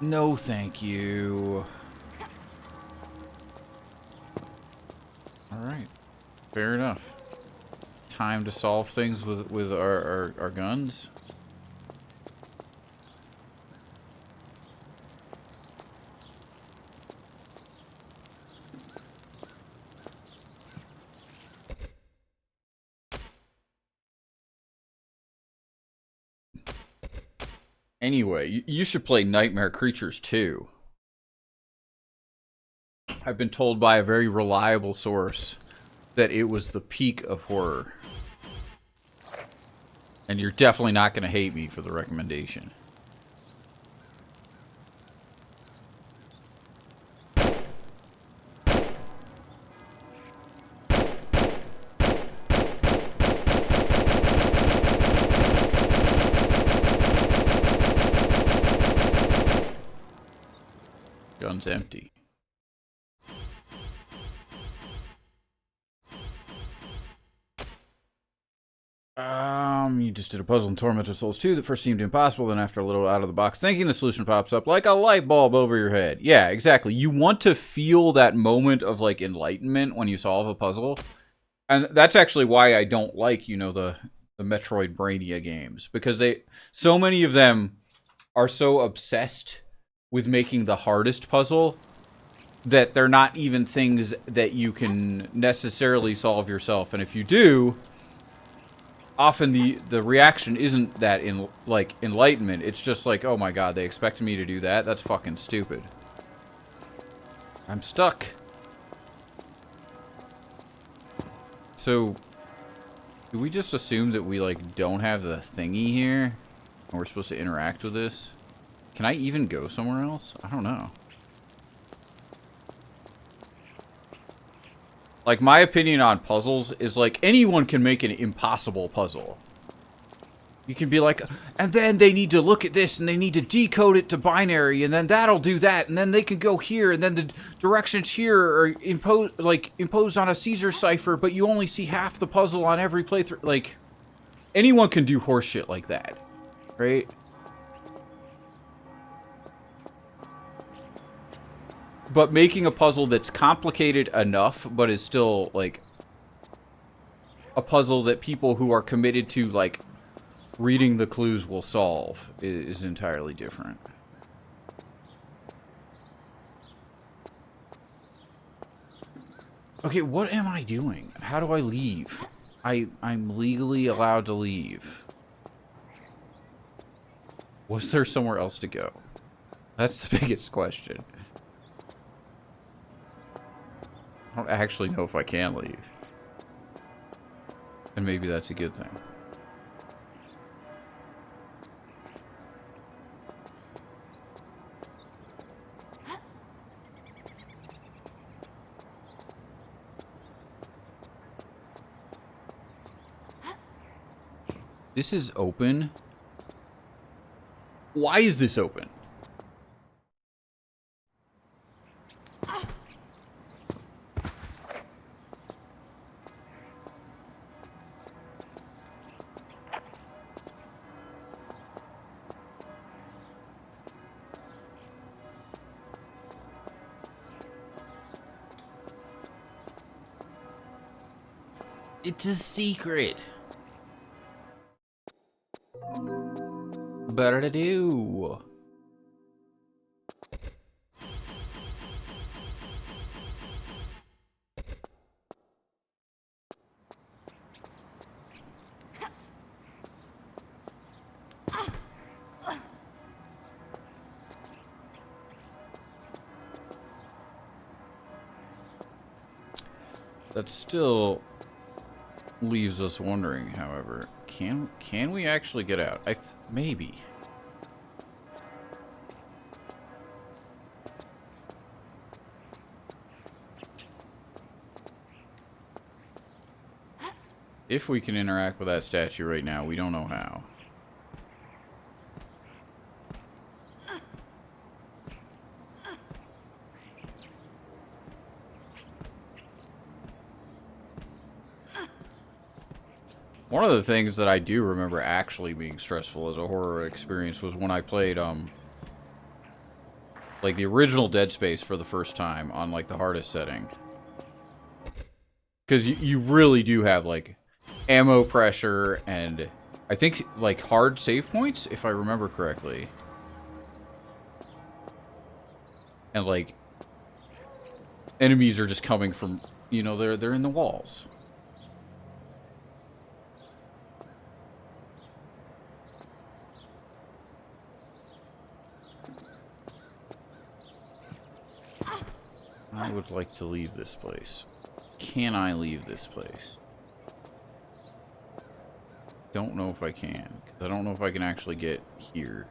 No, thank you. Alright. Fair enough. Time to solve things with our guns. Anyway, you should play Nightmare Creatures 2. I've been told by a very reliable source that it was the peak of horror. And you're definitely not going to hate me for the recommendation. Gun's empty. You just did a puzzle in Tormented Souls 2 that first seemed impossible, then after a little out of the box thinking, the solution pops up like a light bulb over your head. Yeah, exactly. You want to feel that moment of, like, enlightenment when you solve a puzzle. And that's actually why I don't like, you know, the Metroid Brainia games. Because so many of them are so obsessed with making the hardest puzzle that they're not even things that you can necessarily solve yourself. And if you do, often the reaction isn't that enlightenment. It's just like, oh my god, they expected me to do that? That's fucking stupid. I'm stuck. So, do we just assume that we, like, don't have the thingy here? And we're supposed to interact with this? Can I even go somewhere else? I don't know. Like, my opinion on puzzles is, like, anyone can make an impossible puzzle. You can be like, and then they need to look at this, and they need to decode it to binary, and then that'll do that, and then they can go here, and then the directions here are imposed on a Caesar cipher, but you only see half the puzzle on every playthrough. Like, anyone can do horseshit like that, right? but making a puzzle that's complicated enough, but is still, like, a puzzle that people who are committed to, like, reading the clues will solve is entirely different. Okay, what am I doing? How do I leave? I'm legally allowed to leave. Was there somewhere else to go? That's the biggest question. I don't actually know if I can leave. And maybe that's a good thing. This is open. Why is this open? It's a secret. Better to do. That still leaves us wondering, however, can we actually get out? Maybe. If we can interact with that statue right now, we don't know how. One of the things that I do remember actually being stressful as a horror experience was when I played, like the original Dead Space for the first time on, like, the hardest setting. Because you really do have, like, ammo pressure and, I think, like, hard save points, if I remember correctly. And, like, enemies are just coming from, you know, they're in the walls. I would like to leave this place. Can I leave this place? Don't know if I can. 'Cause I don't know if I can actually get here.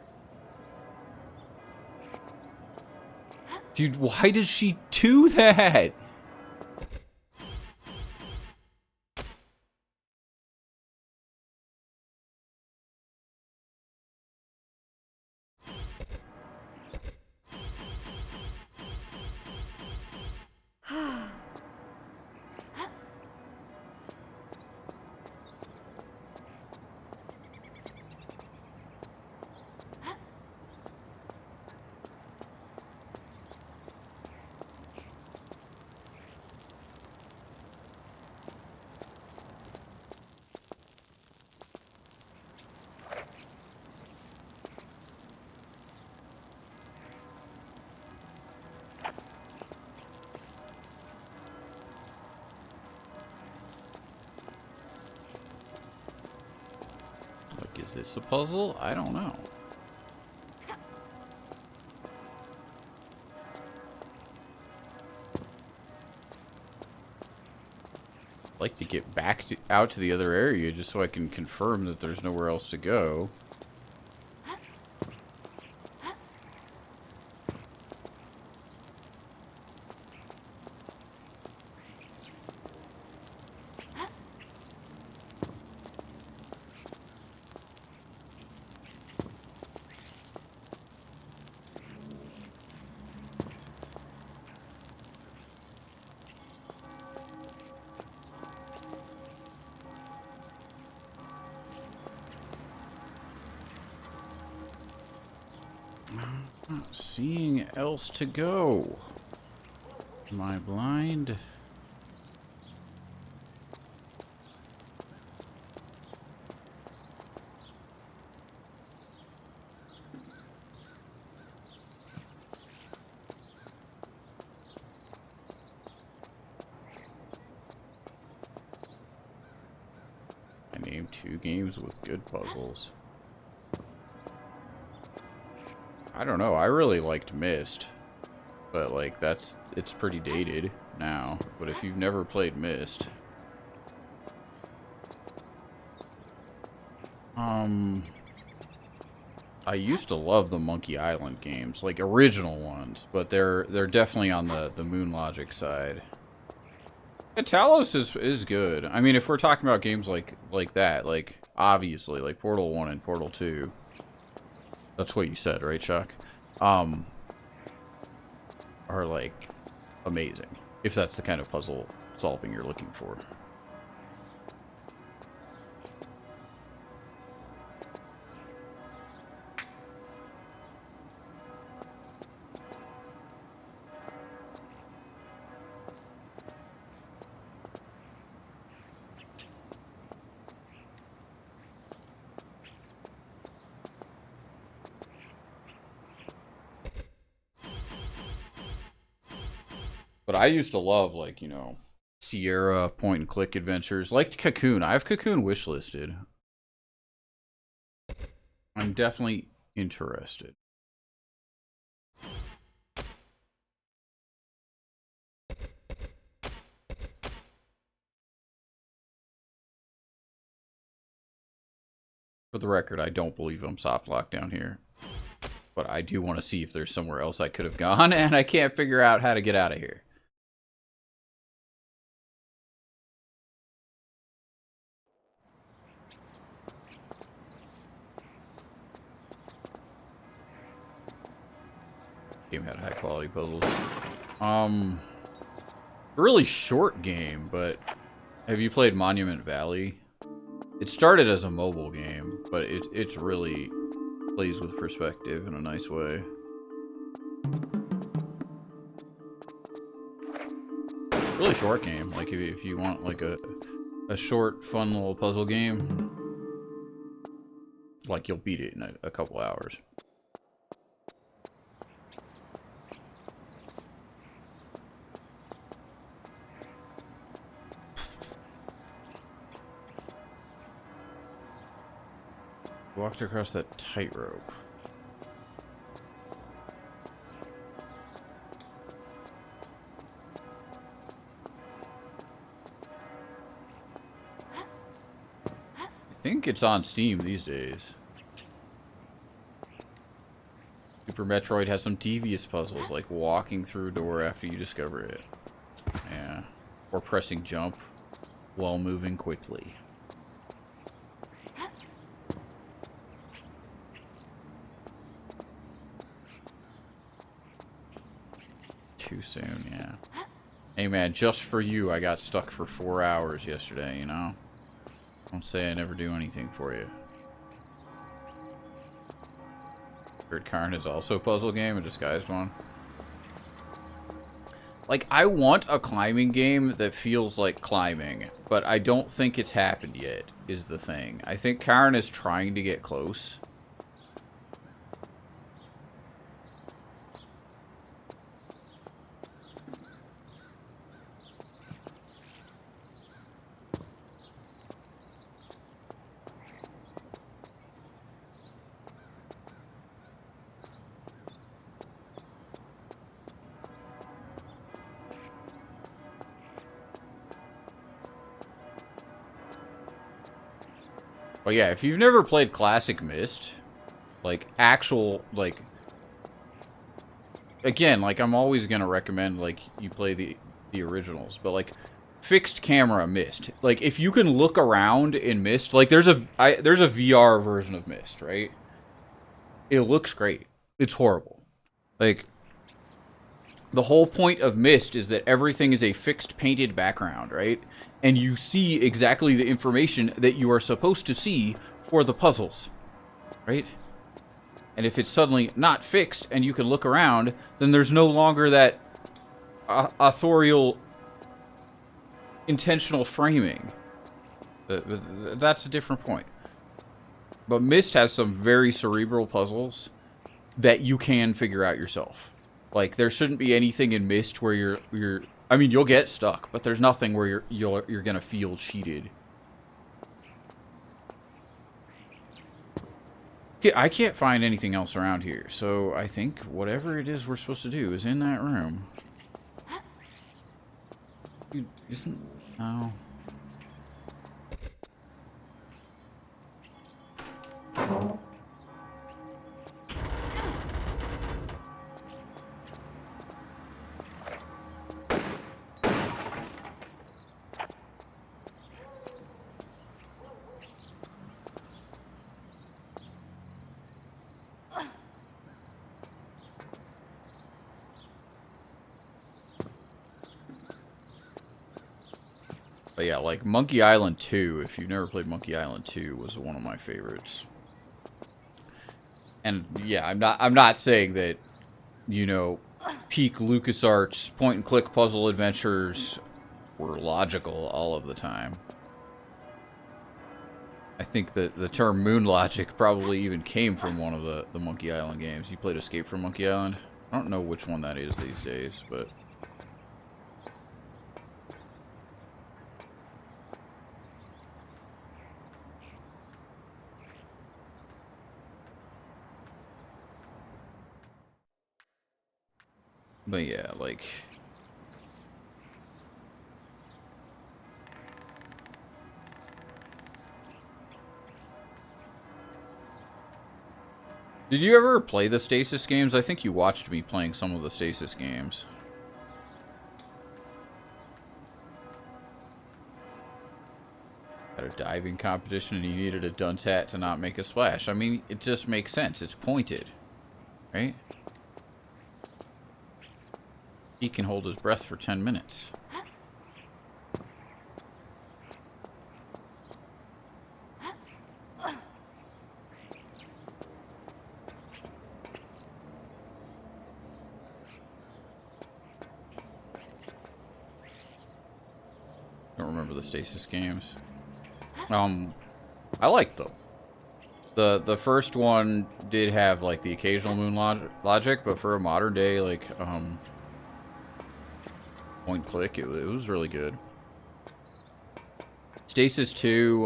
Dude, why does she do that? Is this a puzzle? I don't know. I'd like to get back out to the other area just so I can confirm that there's nowhere else to go. Not seeing else to go. Am I blind? I named 2 games with good puzzles. I don't know, I really liked Myst. But, like, it's pretty dated now. But if you've never played Myst... I used to love the Monkey Island games, like original ones, but they're definitely on the Moon Logic side. Yeah, Talos is good. I mean, if we're talking about games like that, like obviously like Portal 1 and Portal 2. That's what you said, right, Chuck? Are like amazing. If that's the kind of puzzle solving you're looking for. But I used to love, like, you know, Sierra point-and-click adventures. Liked Cocoon. I have Cocoon wishlisted. I'm definitely interested. For the record, I don't believe I'm soft locked down here. But I do want to see if there's somewhere else I could have gone, and I can't figure out how to get out of here. Game had high quality puzzles. Really short game, but have you played Monument Valley? It started as a mobile game, but it's really plays with perspective in a nice way. Really short game. Like if you want like a short, fun little puzzle game, like you'll beat it in a couple hours. Walked across that tightrope. I think it's on Steam these days. Super Metroid has some devious puzzles, like walking through a door after you discover it. Yeah. Or pressing jump while moving quickly. Too soon, yeah. Hey man, just for you, I got stuck for 4 hours yesterday, you know? Don't say I never do anything for you. Third Karn is also a puzzle game, a disguised one. Like, I want a climbing game that feels like climbing, but I don't think it's happened yet, is the thing. I think Karn is trying to get close. But yeah, if you've never played Classic Myst, like, actual, like... Again, like, I'm always gonna recommend, like, you play the originals, but, like, fixed camera Myst. Like, if you can look around in Myst, like, there's a VR version of Myst, right? It looks great. It's horrible. Like, the whole point of Myst is that everything is a fixed painted background, right? And you see exactly the information that you are supposed to see for the puzzles, right? And if it's suddenly not fixed and you can look around, then there's no longer that authorial intentional framing. That's a different point. But Myst has some very cerebral puzzles that you can figure out yourself. Like, there shouldn't be anything in Myst where you're I mean, you'll get stuck, but there's nothing where you're gonna feel cheated. I can't find anything else around here, so I think whatever it is we're supposed to do is in that room. Dude, isn't... No. But yeah, like Monkey Island 2, if you've never played Monkey Island 2, was one of my favorites. And yeah, I'm not saying that, you know, peak LucasArts point and click puzzle adventures were logical all of the time. I think that the term moon logic probably even came from one of the Monkey Island games. You played Escape from Monkey Island? I don't know which one that is these days, but... But yeah, like... Did you ever play the Stasis games? I think you watched me playing some of the Stasis games. At a diving competition and you needed a dunce hat to not make a splash. I mean, it just makes sense. It's pointed. Right? He can hold his breath for 10 minutes. Don't remember the Stasis games. I liked them. The first one did have like the occasional moon logic, but for a modern day like point click, it was really good. Stasis 2,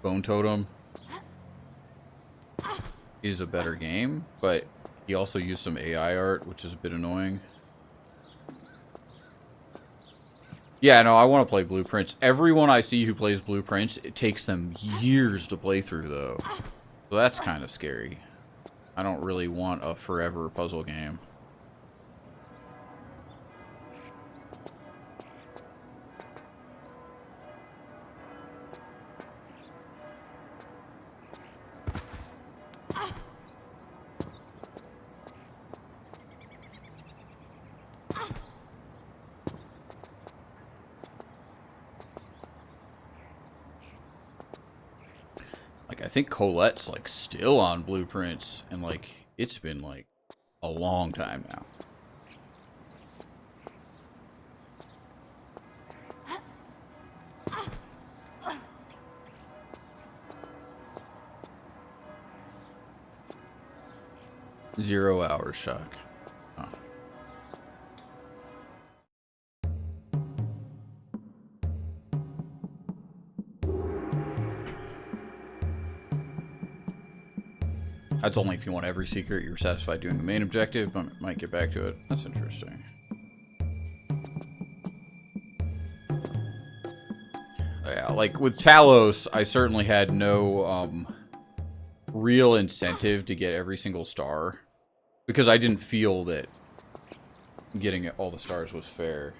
Bone Totem is a better game, but he also used some AI art, which is a bit annoying. Yeah, no, I want to play Blueprints. Everyone I see who plays Blueprints, it takes them years to play through, though. So that's kind of scary. I don't really want a forever puzzle game. I think Colette's like still on Blueprints, and like it's been like a long time now. Zero-hour shock. Oh. That's only if you want every secret, you're satisfied doing the main objective, but might get back to it. That's interesting. Yeah, like with Talos, I certainly had no real incentive to get every single star, because I didn't feel that getting all the stars was fair.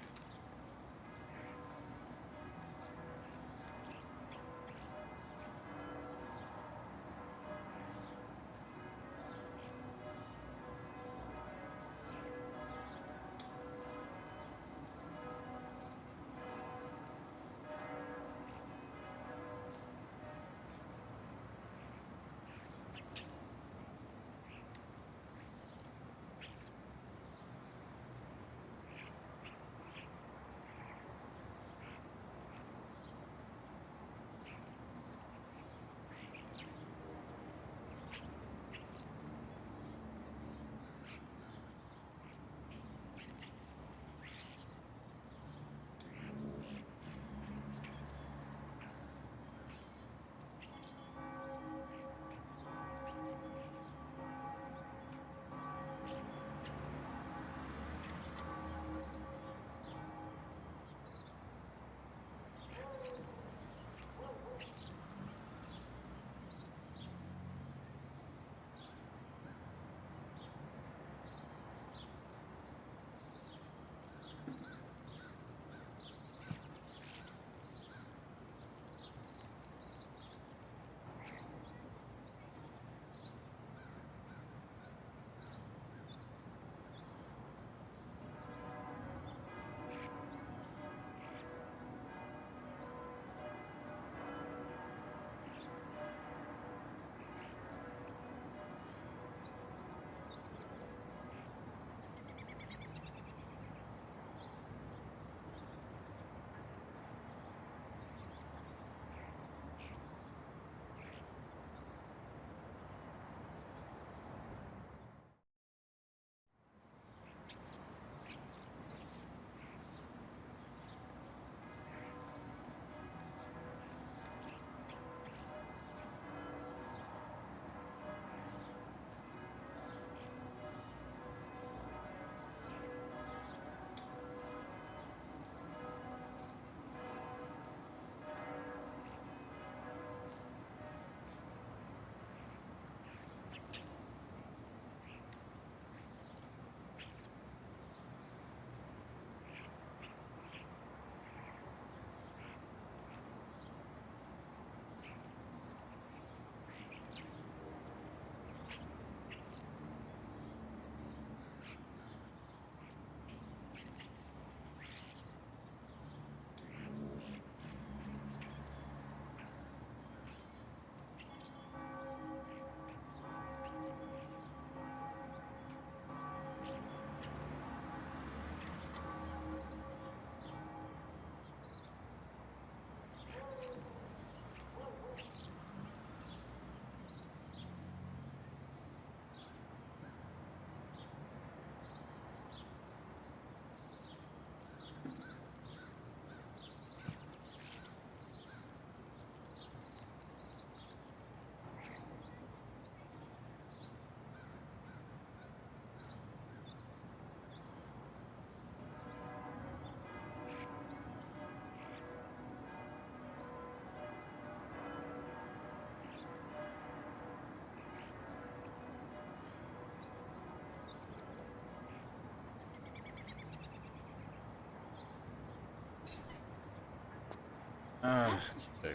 Okay.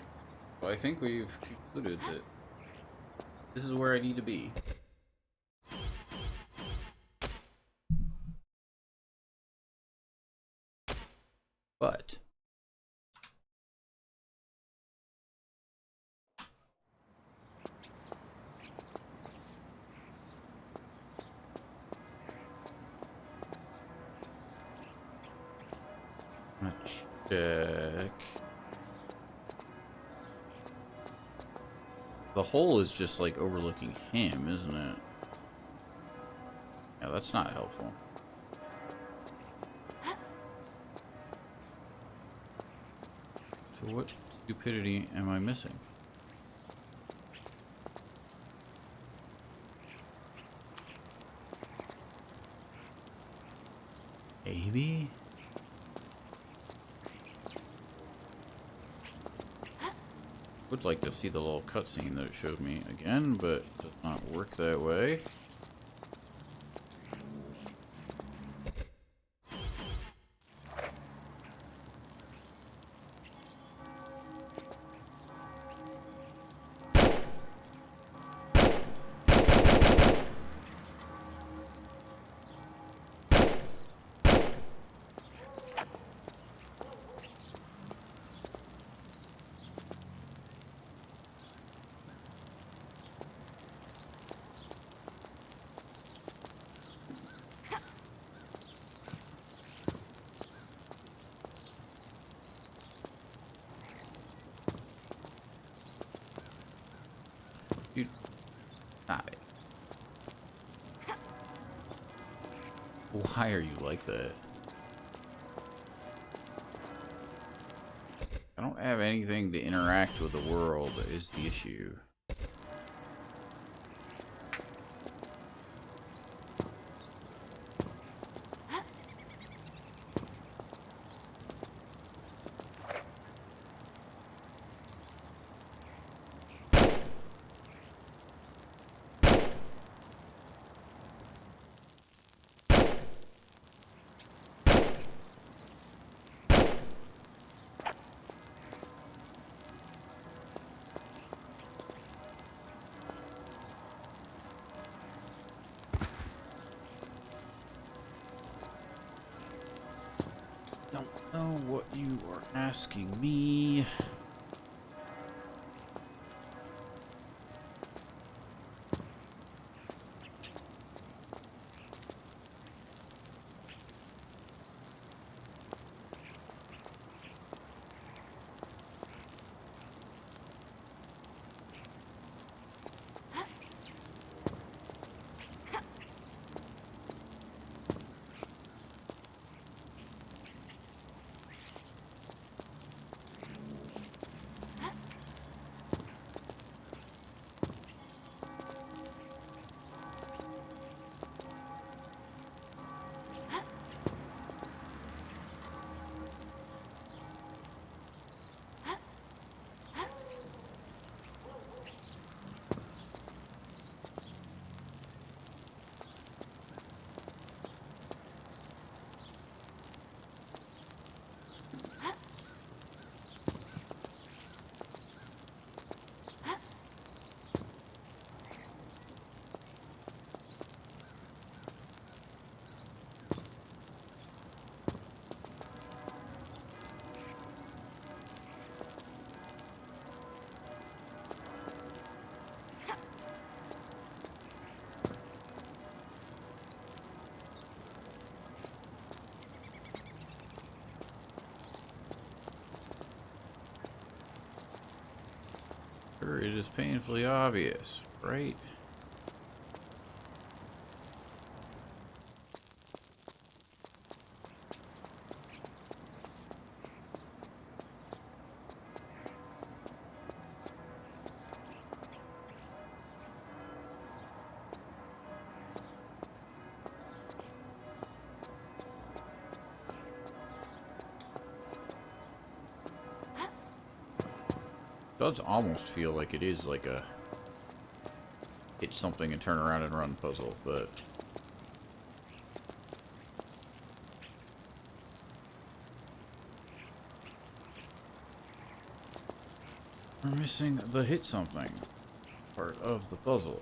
Well, I think we've concluded that this is where I need to be. But let's check. The hole is just like overlooking him, isn't it? Yeah, that's not helpful. So what stupidity am I missing? Maybe? Would like to see the little cutscene that it showed me again, but it does not work that way. Dude, stop it. Why are you like that? I don't have anything to interact with the world is the issue. Don't know what you are asking me. Sure, it is painfully obvious, right? Does almost feel like it is like a hit something and turn around and run puzzle, but We're missing the hit something part of the puzzle.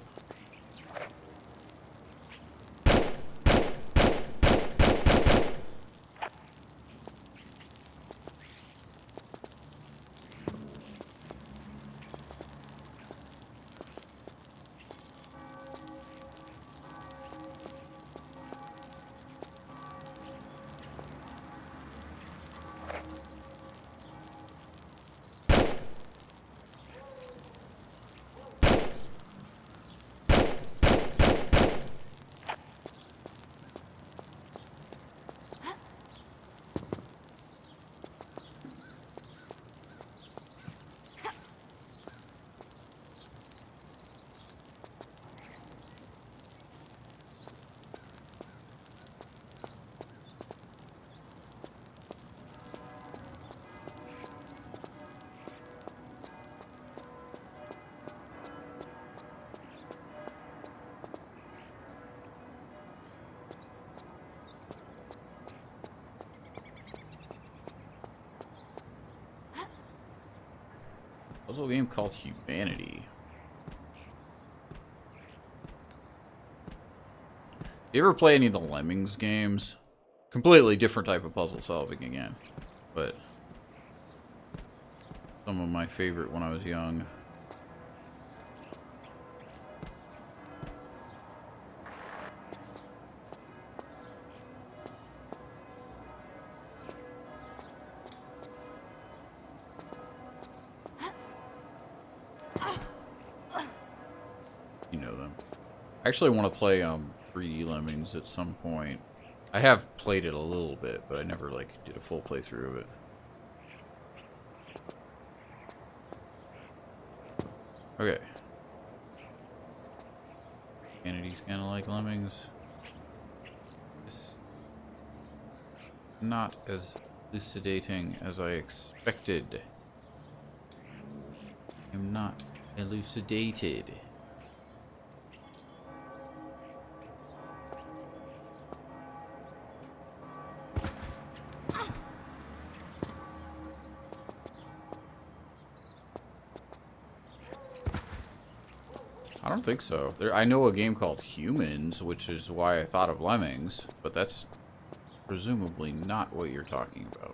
Puzzle game called Humanity. You ever play any of the Lemmings games? Completely different type of puzzle solving again, but some of my favorite when I was young. You know them. I actually want to play 3D Lemmings at some point. I have played it a little bit, but I never like did a full playthrough of it. Okay. Humanity's kind of like Lemmings. It's not as elucidating as I expected. I'm not elucidated. I don't think so. I know a game called Humans, which is why I thought of Lemmings, but that's presumably not what you're talking about.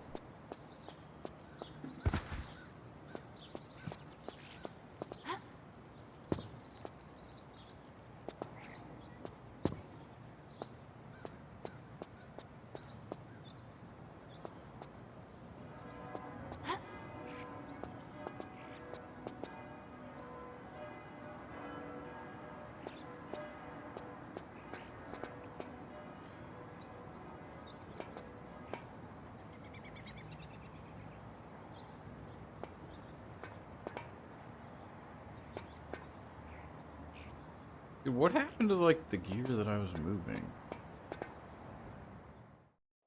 Dude, what happened to, like, the gear that I was moving?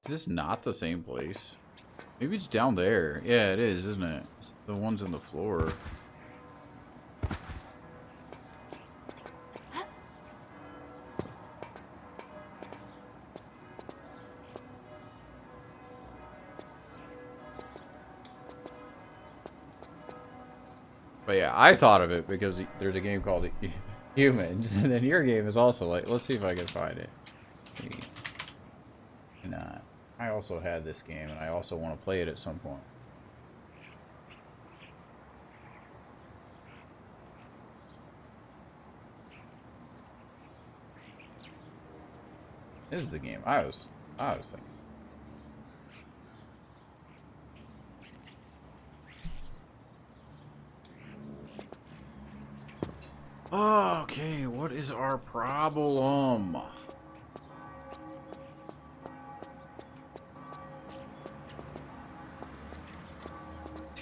Is this not the same place? Maybe it's down there. Yeah, it is, isn't it? It's the ones on the floor. But yeah, I thought of it because there's a game called Humans, and then your game is also like, let's see if I can find it. Not. I also had this game, and I also want to play it at some point. This is the game I was thinking. Okay, what is our problem?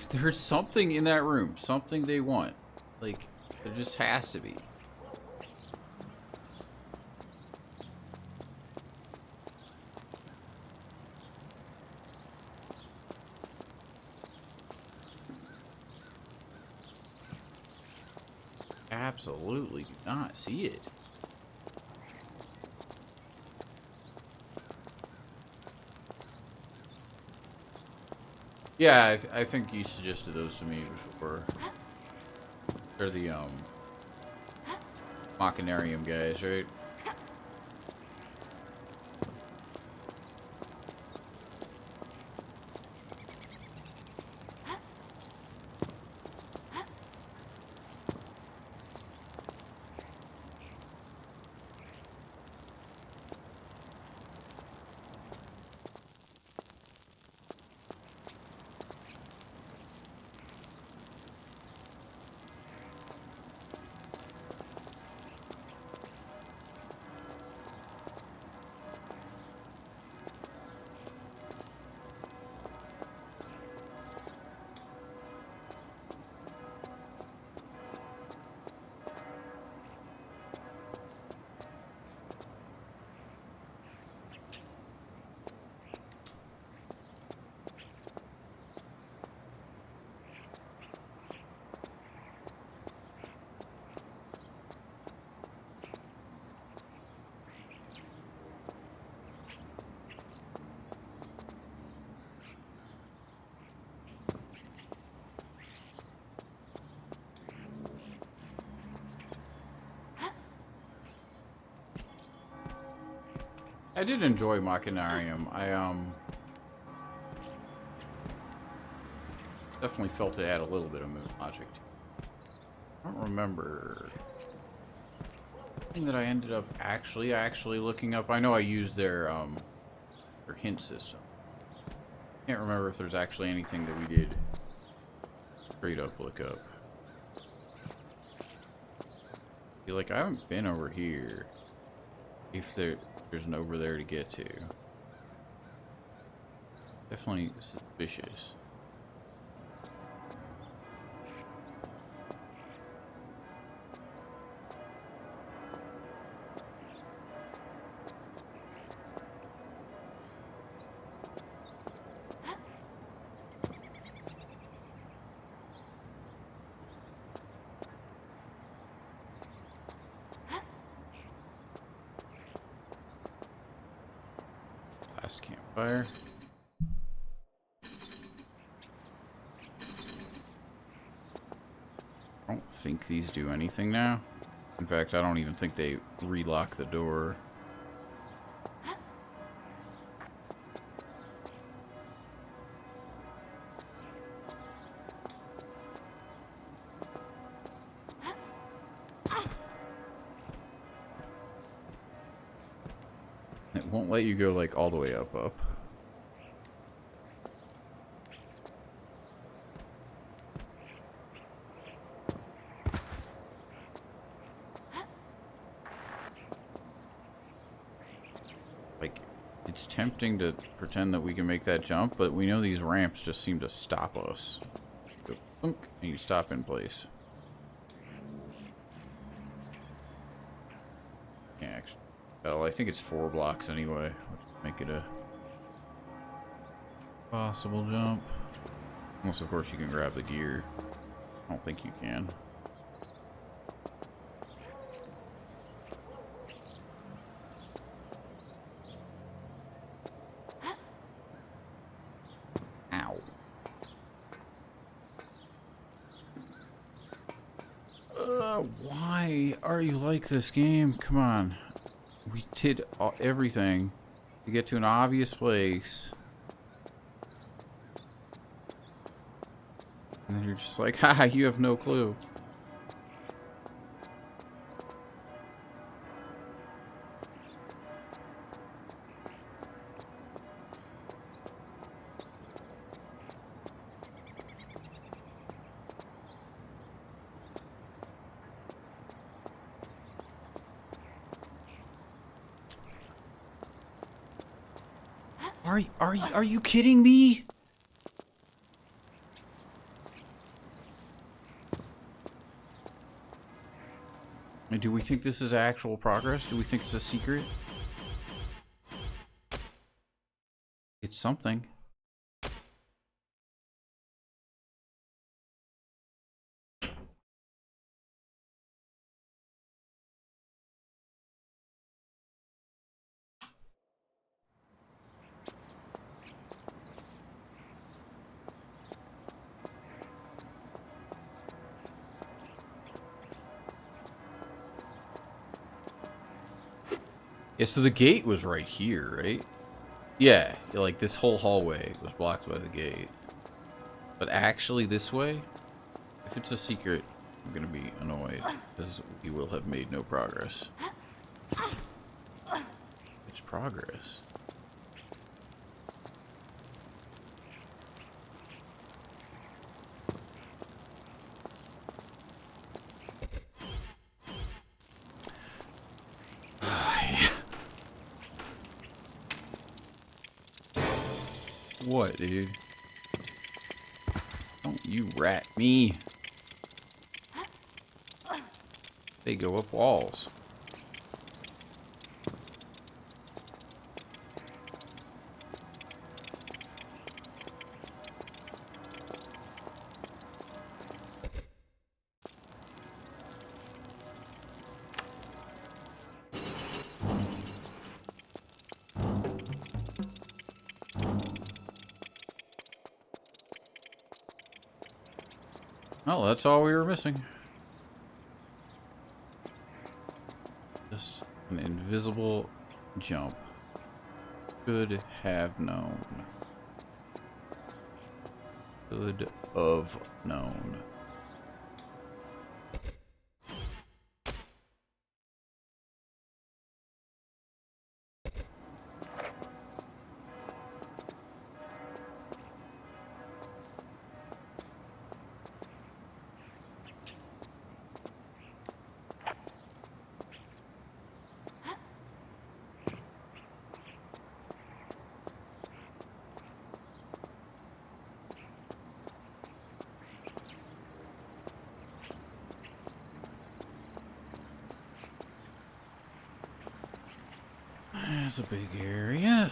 There's something in that room, something they want. Like, there just has to be. Absolutely do not see it. Yeah, I think you suggested those to me before. They're the Machinarium guys, right? I did enjoy Machinarium. I definitely felt it had a little bit of moon logic. I don't remember thing that I ended up actually looking up. I know I used their hint system. Can't remember if there's actually anything that we did straight up look up. I feel like I haven't been over here. If there's an over there to get to. Definitely suspicious. Last campfire. I don't think these do anything now. In fact, I don't even think they relock the door. It won't let you go like all the way up. Like, it's tempting to pretend that we can make that jump, but we know these ramps just seem to stop us. Go thunk, and you stop in place. Yeah, actually. Well, I think it's 4 blocks anyway, which would make it a possible jump. Unless, of course, you can grab the gear. I don't think you can. Ow. Why are you like this game? Come on. We did everything to get to an obvious place. And then you're just like, haha, you have no clue. Are you kidding me? Do we think this is actual progress? Do we think it's a secret? It's something. Yeah, so the gate was right here, right? Yeah, like this whole hallway was blocked by the gate. But actually this way, if it's a secret, I'm gonna be annoyed because we will have made no progress. It's progress. What, dude? Don't you rat me. They go up walls. Oh, that's all we were missing. Just an invisible jump. Could have known. Could have known. That's a big area.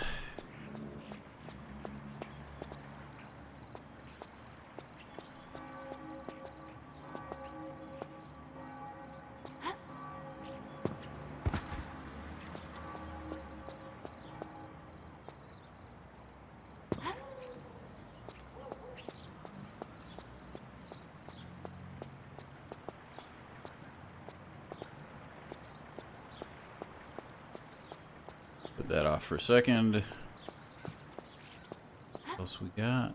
Put that off for a second. What else we got?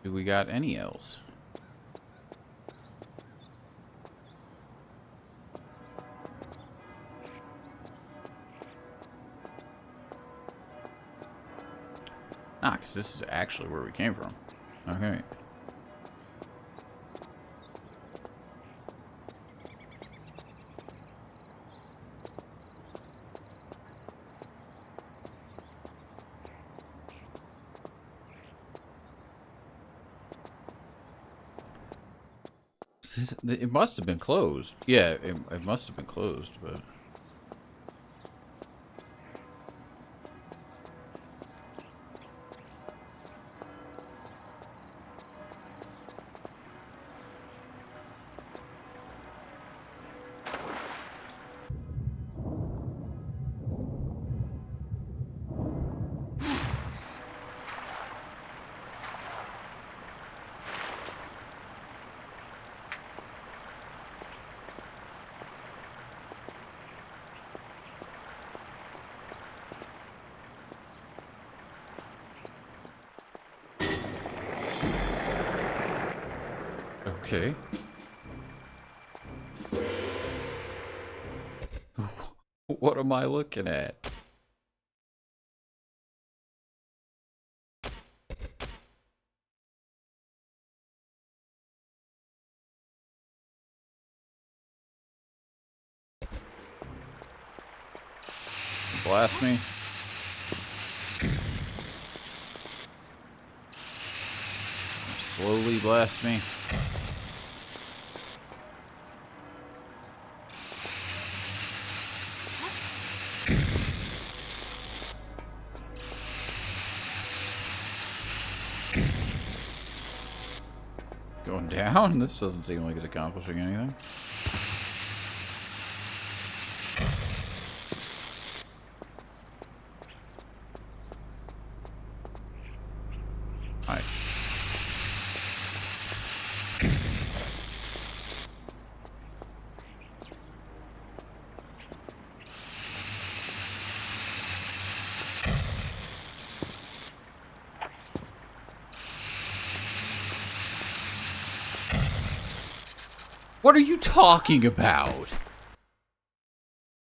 Do we got any else? Nah, because this is actually where we came from. Okay. It must have been closed. Yeah, it must have been closed, but... Okay. What am I looking at? Blast me. Slowly blast me. Going down? This doesn't seem like it's accomplishing anything. Hi. What are you talking about?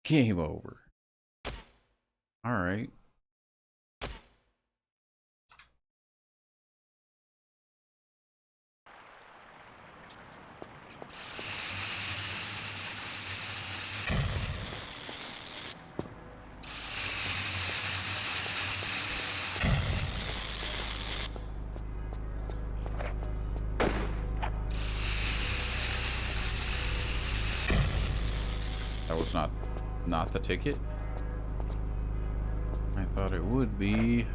Game over. Alright. That was not the ticket. I thought it would be.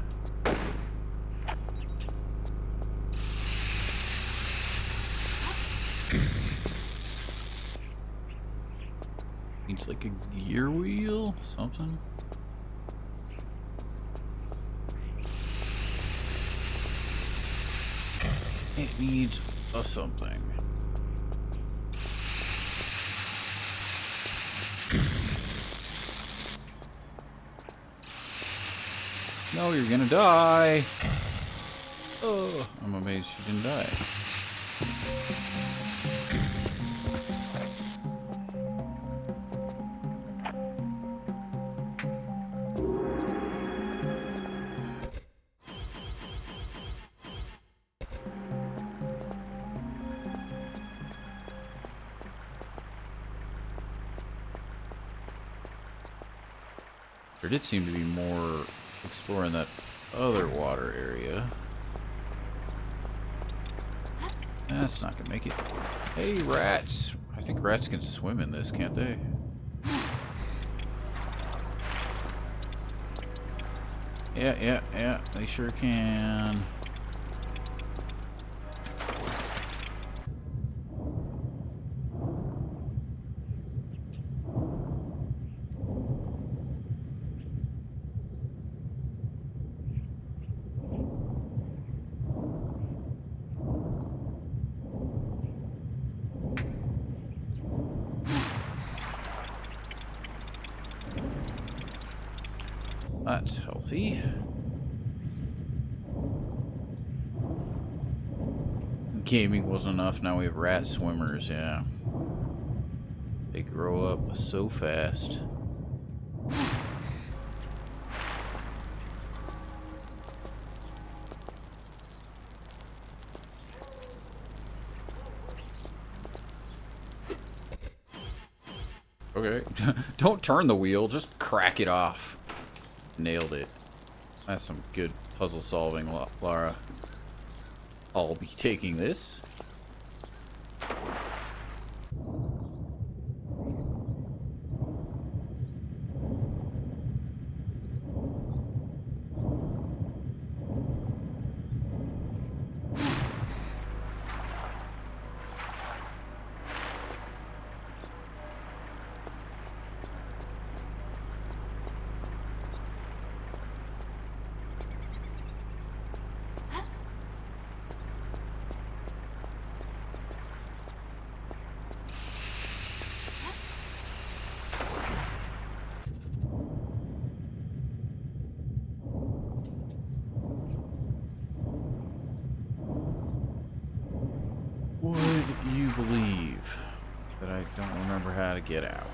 Needs like a gear wheel, something. It needs a something. No, you're gonna die. Oh, I'm amazed you didn't die. There did seem to be more exploring that other water area. That's not gonna make it. Hey, rats! I think rats can swim in this, can't they? Yeah, they sure can. That's healthy. Gaming wasn't enough, now we have rat swimmers, yeah. They grow up so fast. Okay. Don't turn the wheel, just crack it off. Nailed it. That's some good puzzle solving, Lara. I'll be taking this. Would you believe that I don't remember how to get out?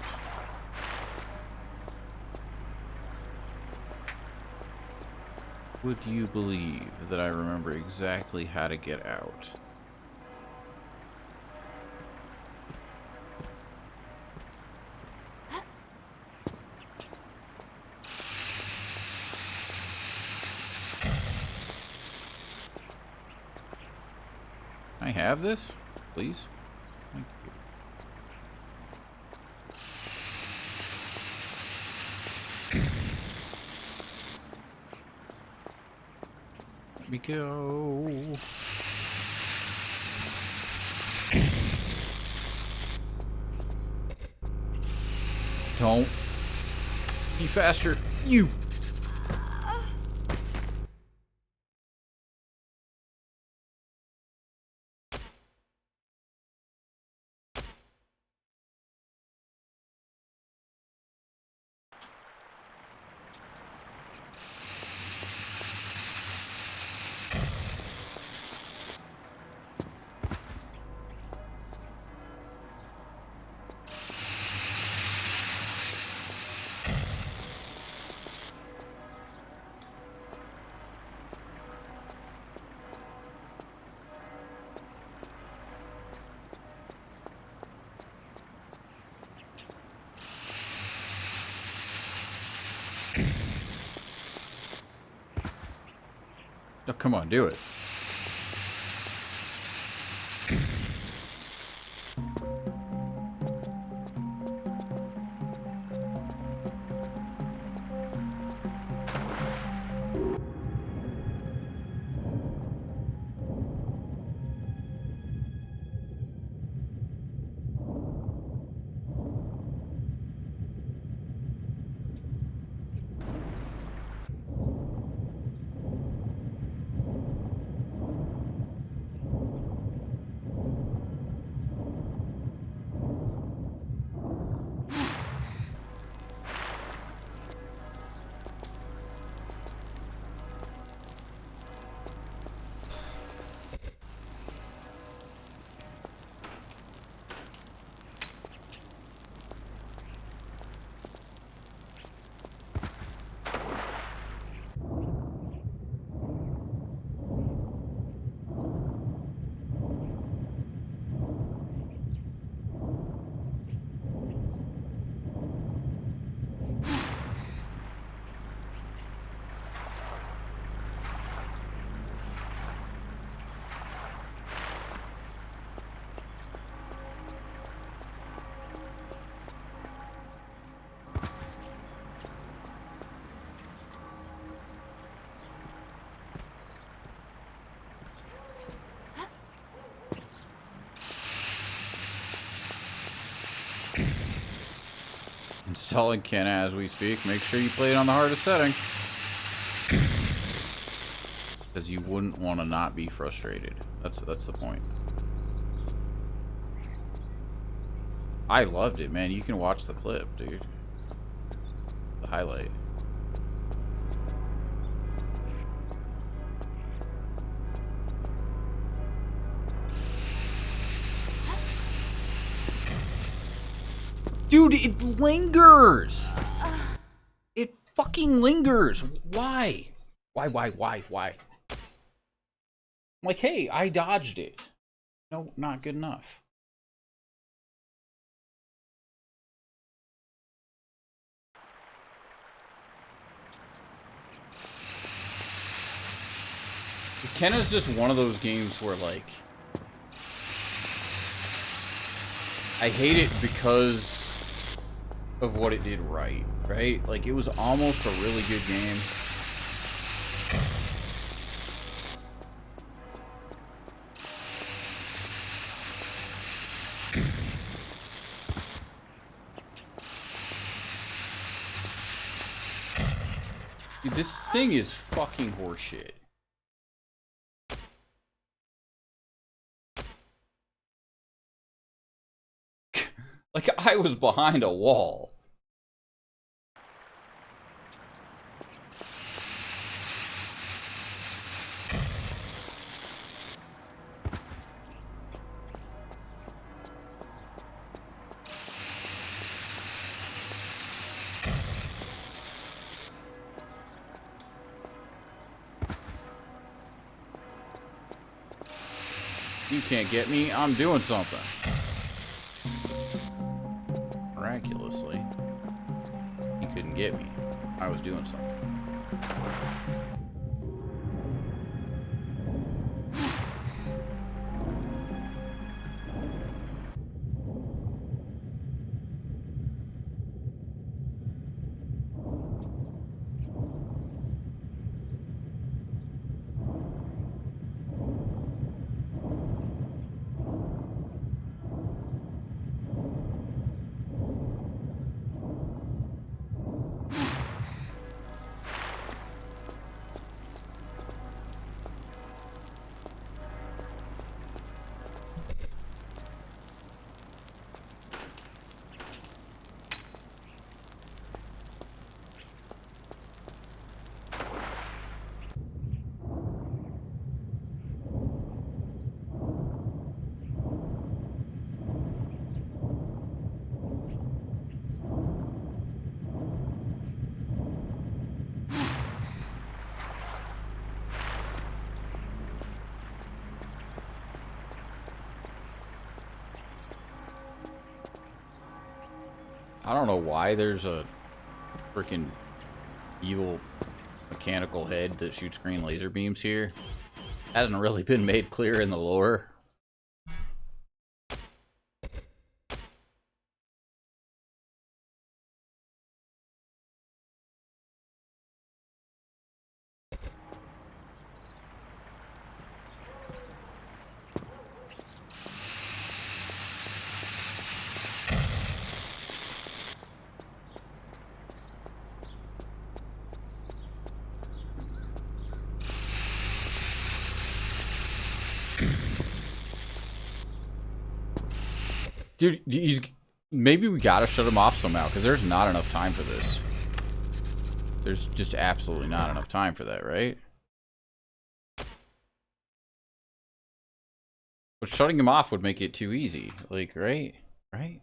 Would you believe that I remember exactly how to get out? Can I have this, please? Thank you. Let me go. Don't be faster, you. Oh, come on, do it. Installing Kenna as we speak. Make sure you play it on the hardest setting. Because you wouldn't want to not be frustrated. That's the point. I loved it, man. You can watch the clip, dude. The highlight. Dude, it lingers! It fucking lingers! Why? Why? I'm like, hey, I dodged it. No, not good enough. Kenna's just one of those games where, like, I hate it because of what it did right? Like, it was almost a really good game. Dude, this thing is fucking horseshit. Like, I was behind a wall. You can't get me. I'm doing something. Miraculously, he couldn't get me. I was doing something. I don't know why there's a freaking evil mechanical head that shoots green laser beams here. Hasn't really been made clear in the lore. Dude, maybe we gotta shut him off somehow, because there's not enough time for this. There's just absolutely not enough time for that, right? But shutting him off would make it too easy. Like, right? Right?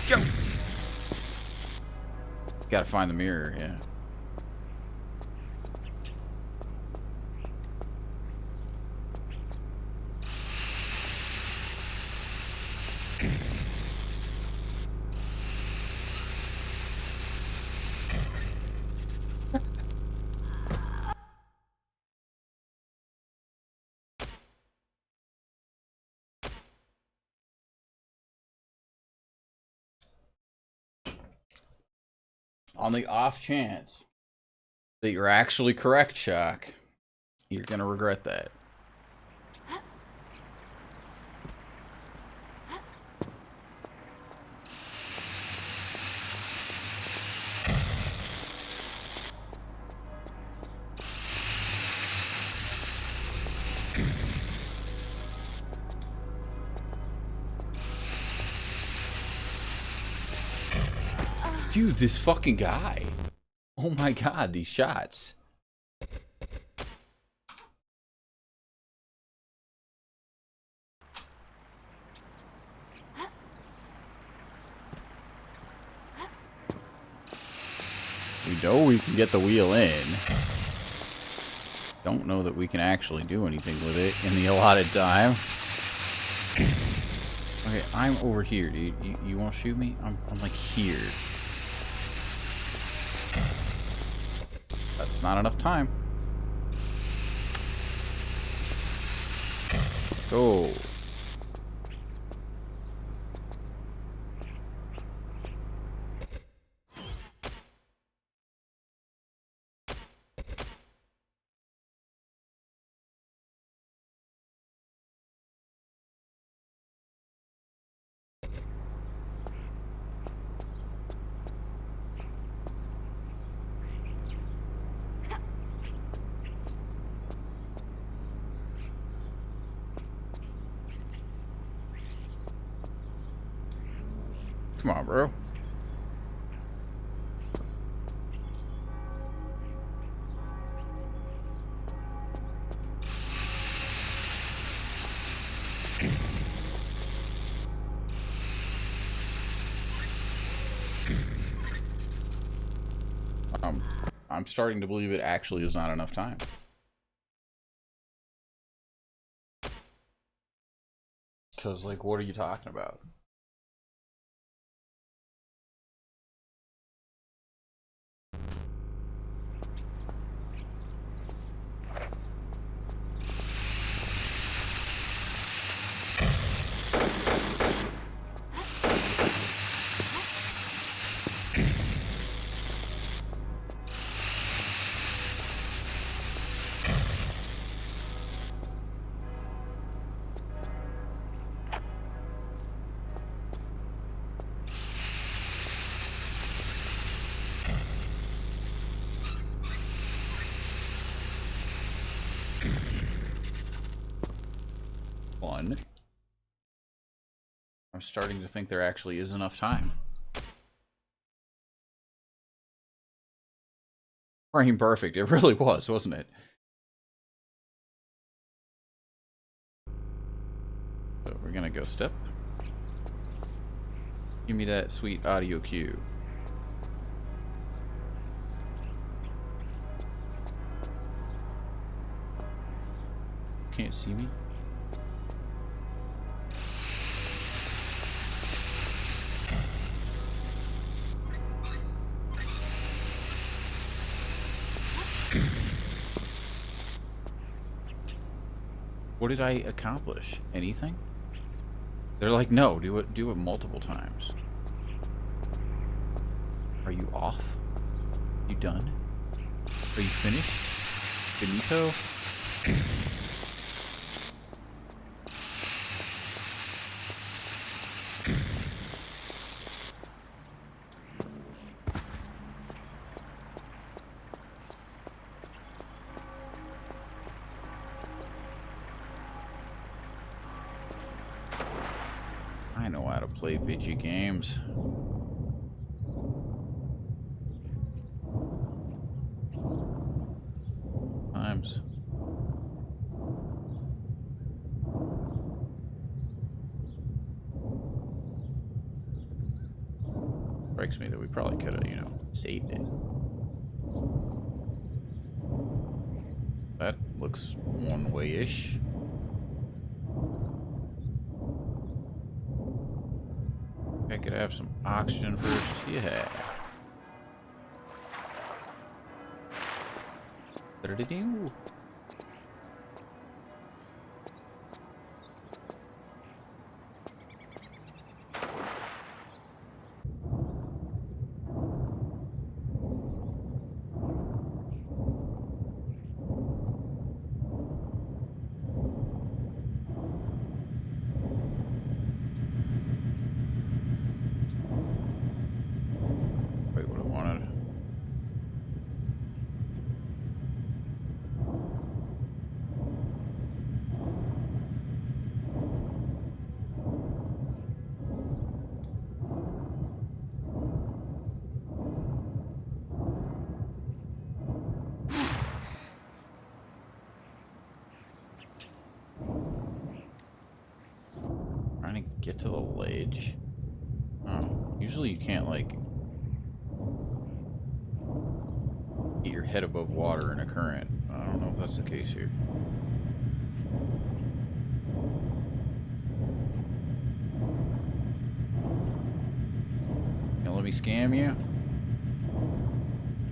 Go! Gotta find the mirror, yeah. On the off chance that you're actually correct, Shock, you're gonna regret that. Dude, this fucking guy. Oh my god, these shots. We know we can get the wheel in. Don't know that we can actually do anything with it in the allotted time. Okay, I'm over here, dude. You want to shoot me? I'm like here. That's not enough time. Go. Come on, bro. I'm starting to believe it actually is not enough time. Because, like, what are you talking about? One. I'm starting to think there actually is enough time. Frame perfect. It really was, wasn't it? So we're gonna go step Give me that sweet audio cue. Can't see me? What did I accomplish? Anything? They're like, no, do it multiple times. Are you off? You done? Are you finished? Finito? I know how to play video games. Times. Strikes me that we probably could have, you know, saved it. That looks one way-ish. I could have some oxygen first. Yeah. Da-da-da-doo. Wait, what I wanted. Trying to get to the ledge. Oh, usually you can't, like, get your head above water in a current. I don't know if that's the case here. You know, let me scam you.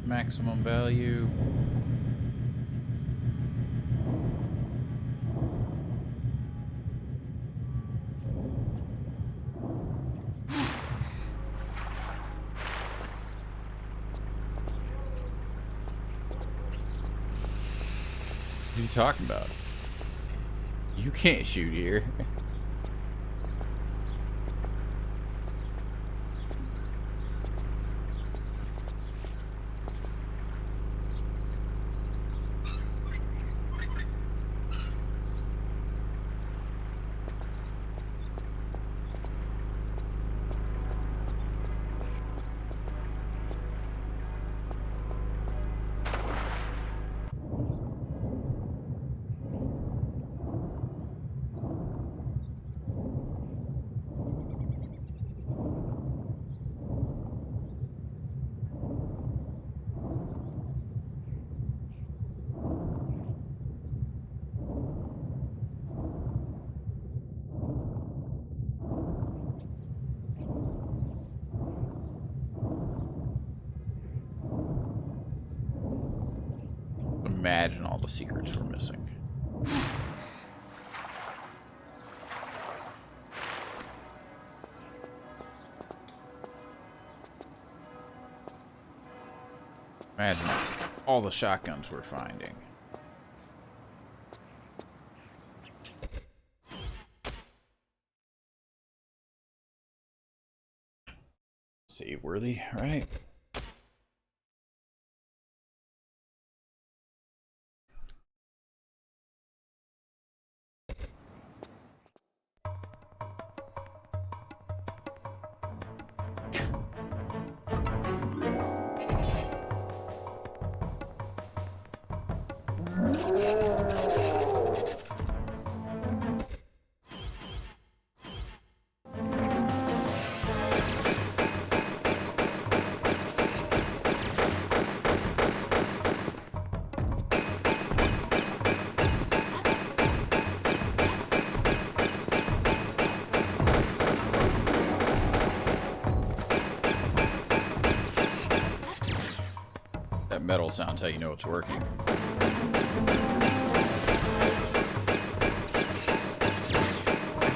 Maximum value. What are you talking about? You can't shoot here. Imagine all the secrets we're missing. Imagine all the shotguns we're finding. Save worthy, right? metal sounds how you know it's working.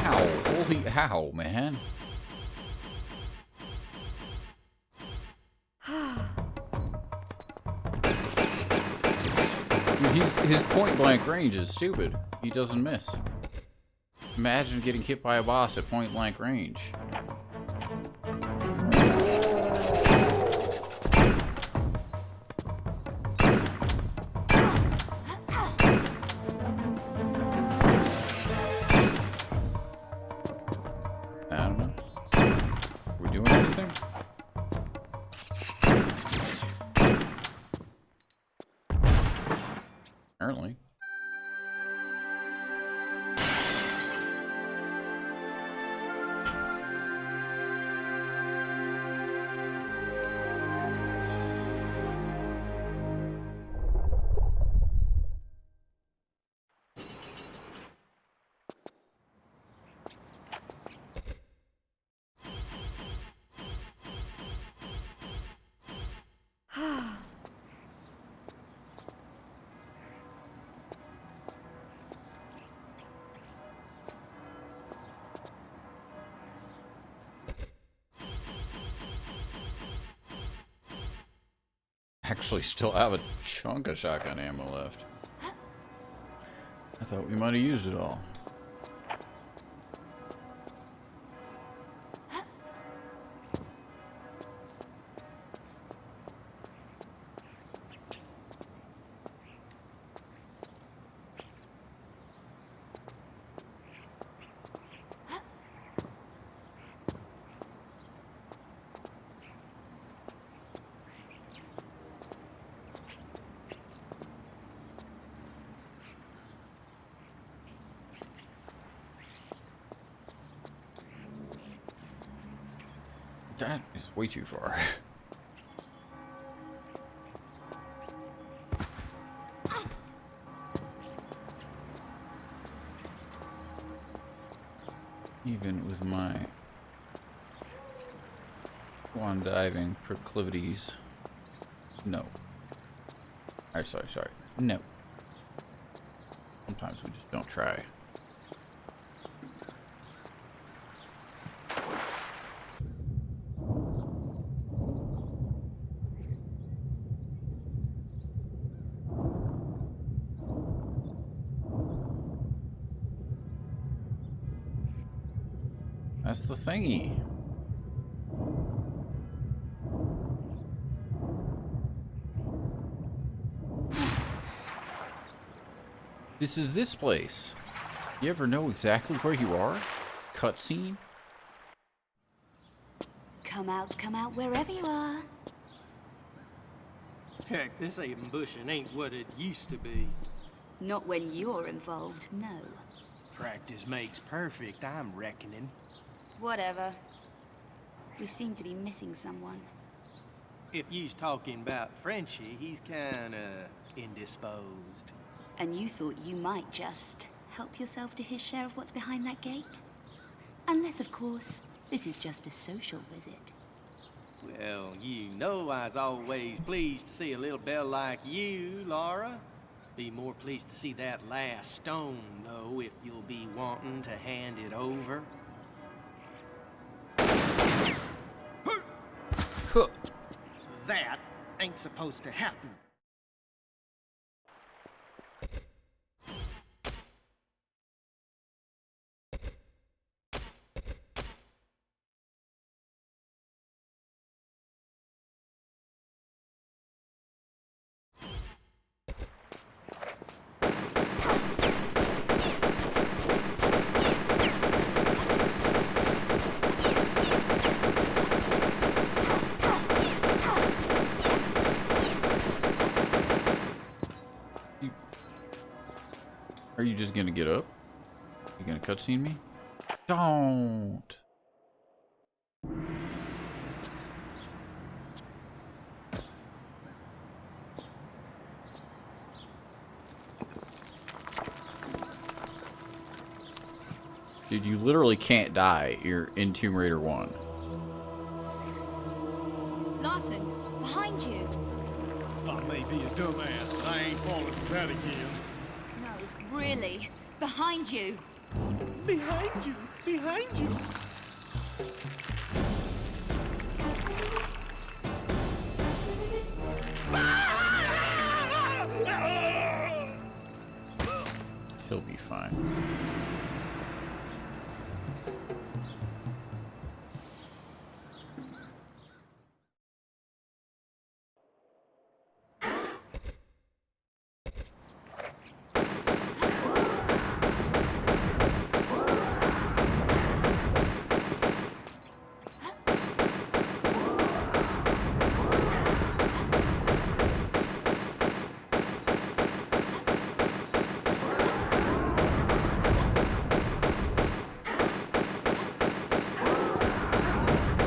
Ow, holy ow, man. His point blank range is stupid. He doesn't miss. Imagine getting hit by a boss at point blank range. I don't know. We doing anything? Apparently. Actually still have a chunk of shotgun ammo left. I thought we might have used it all. That is way too far. Even with my swan diving proclivities. No. Alright, sorry. No. Sometimes we just don't try. That's the thingy. This is this place. You ever know exactly where you are? Cutscene? Come out wherever you are. Heck, this ambushing ain't what it used to be. Not when you're involved, no. Practice makes perfect, I'm reckoning. Whatever. We seem to be missing someone. If you's talking about Frenchie, he's kinda indisposed. And you thought you might just help yourself to his share of what's behind that gate? Unless, of course, this is just a social visit. Well, you know I's always pleased to see a little belle like you, Laura. Be more pleased to see that last stone, though, if you'll be wanting to hand it over. That ain't supposed to happen. Are you just gonna get up? You gonna cutscene me? Don't. Dude, you literally can't die. You're in Tomb Raider 1. Larson, behind you! I may be a dumbass, but I ain't falling for that again. No, really. Behind you. Behind you! Behind you! He'll be fine.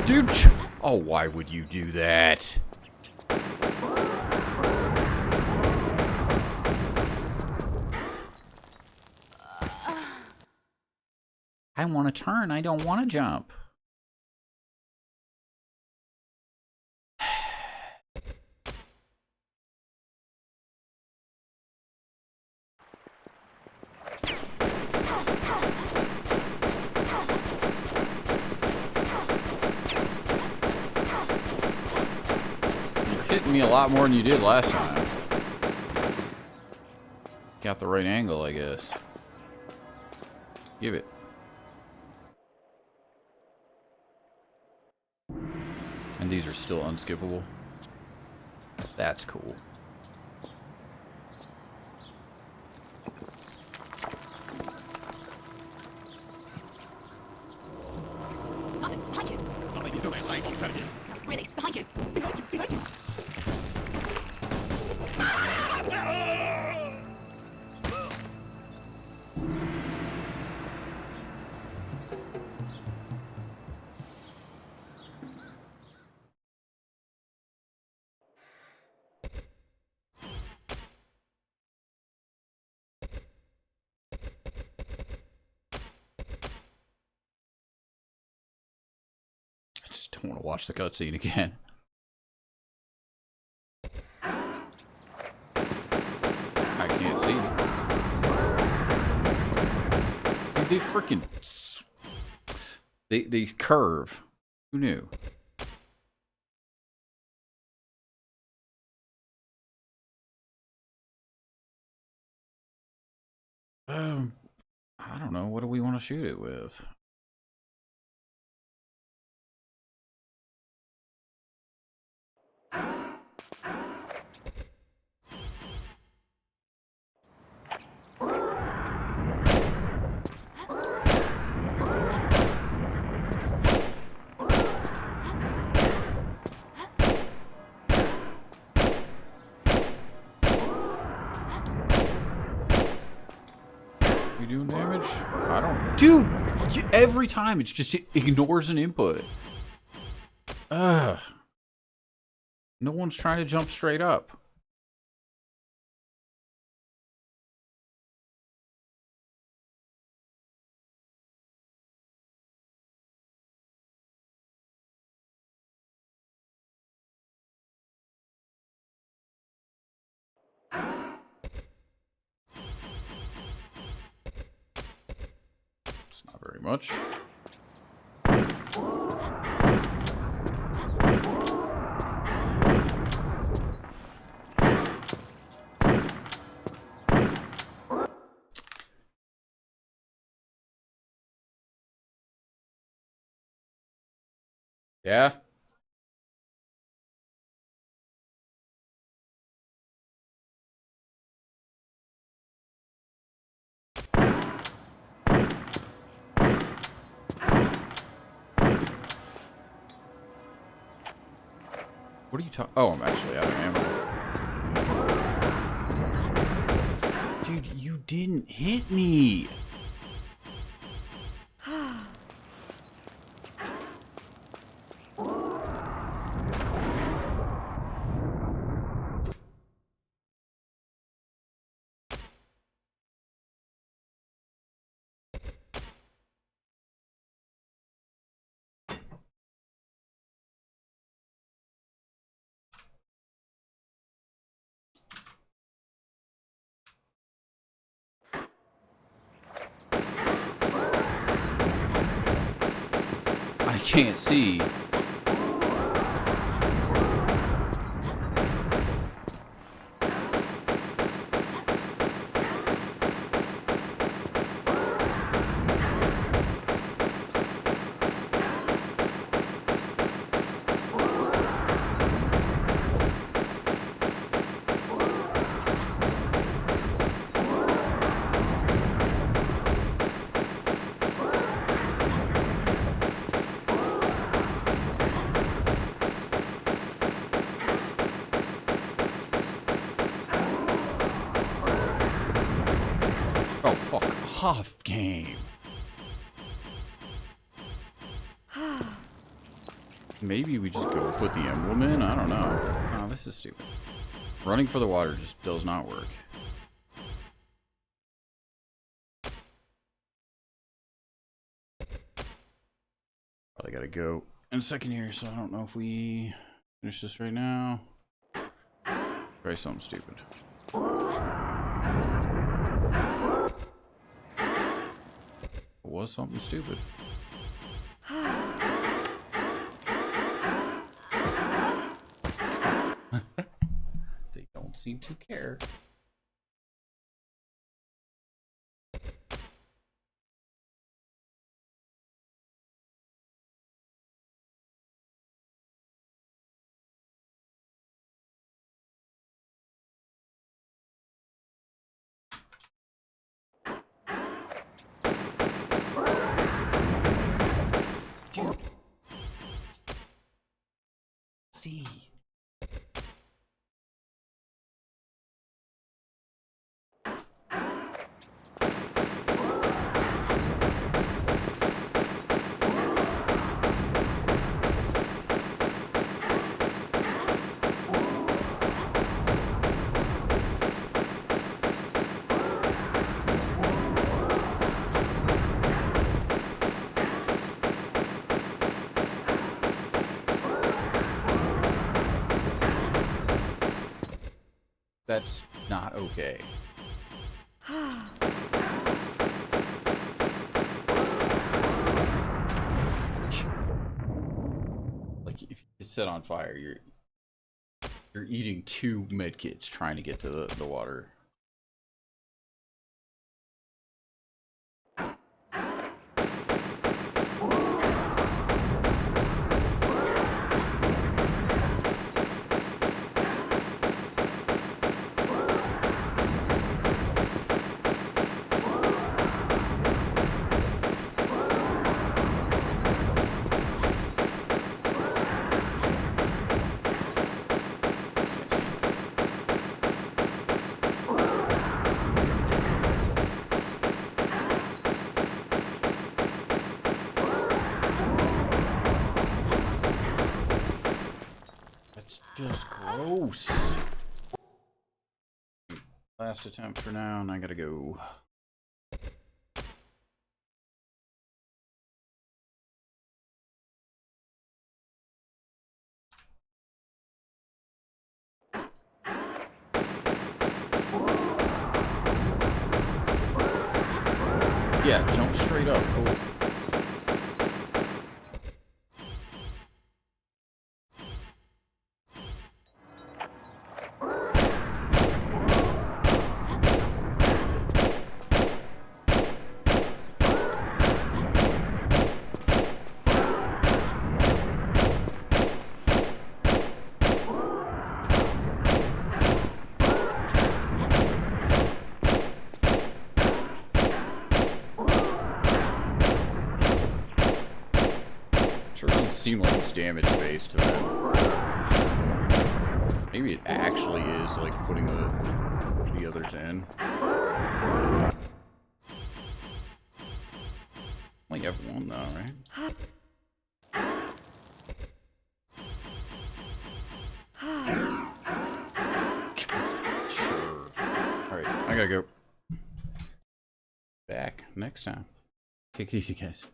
Dude, oh, why would you do that? I want to turn, I don't want to jump. Hitting me a lot more than you did last time. Got the right angle, I guess. Give it. And these are still unskippable. That's cool. Nothing. Behind you. I may be a dumbass, I ain't falling for that again. No, really. Behind you. Behind you! Behind you! I just don't want to watch the cutscene again. I can't see. Dude, they freaking... They curve. Who knew? I don't know. What do we want to shoot it with? You doing damage? I don't... Dude! Every time it's just, it ignores an input. Ugh. No one's trying to jump straight up. It's not very much. Yeah? What are you talking? Oh, I'm actually out of ammo. Dude, you didn't hit me. can't see. Oh, fuck off, game. Maybe we just go put the emblem in? I don't know. Oh, this is stupid. Running for the water just does not work. Probably gotta go in a second here, so I don't know if we finish this right now. Try something stupid. It was something stupid. They don't seem to care. Dude. See. That's not okay. Like, if you set on fire, you're eating 2 medkits trying to get to the water. Just gross. Last attempt for now, and I gotta go. Yeah, jump straight up. Cool. Sure doesn't seem like it's damage based to that. Maybe it actually is like putting the others in. Only have one though, right? Sure. Alright, I gotta go. Back next time. Take it easy, guys.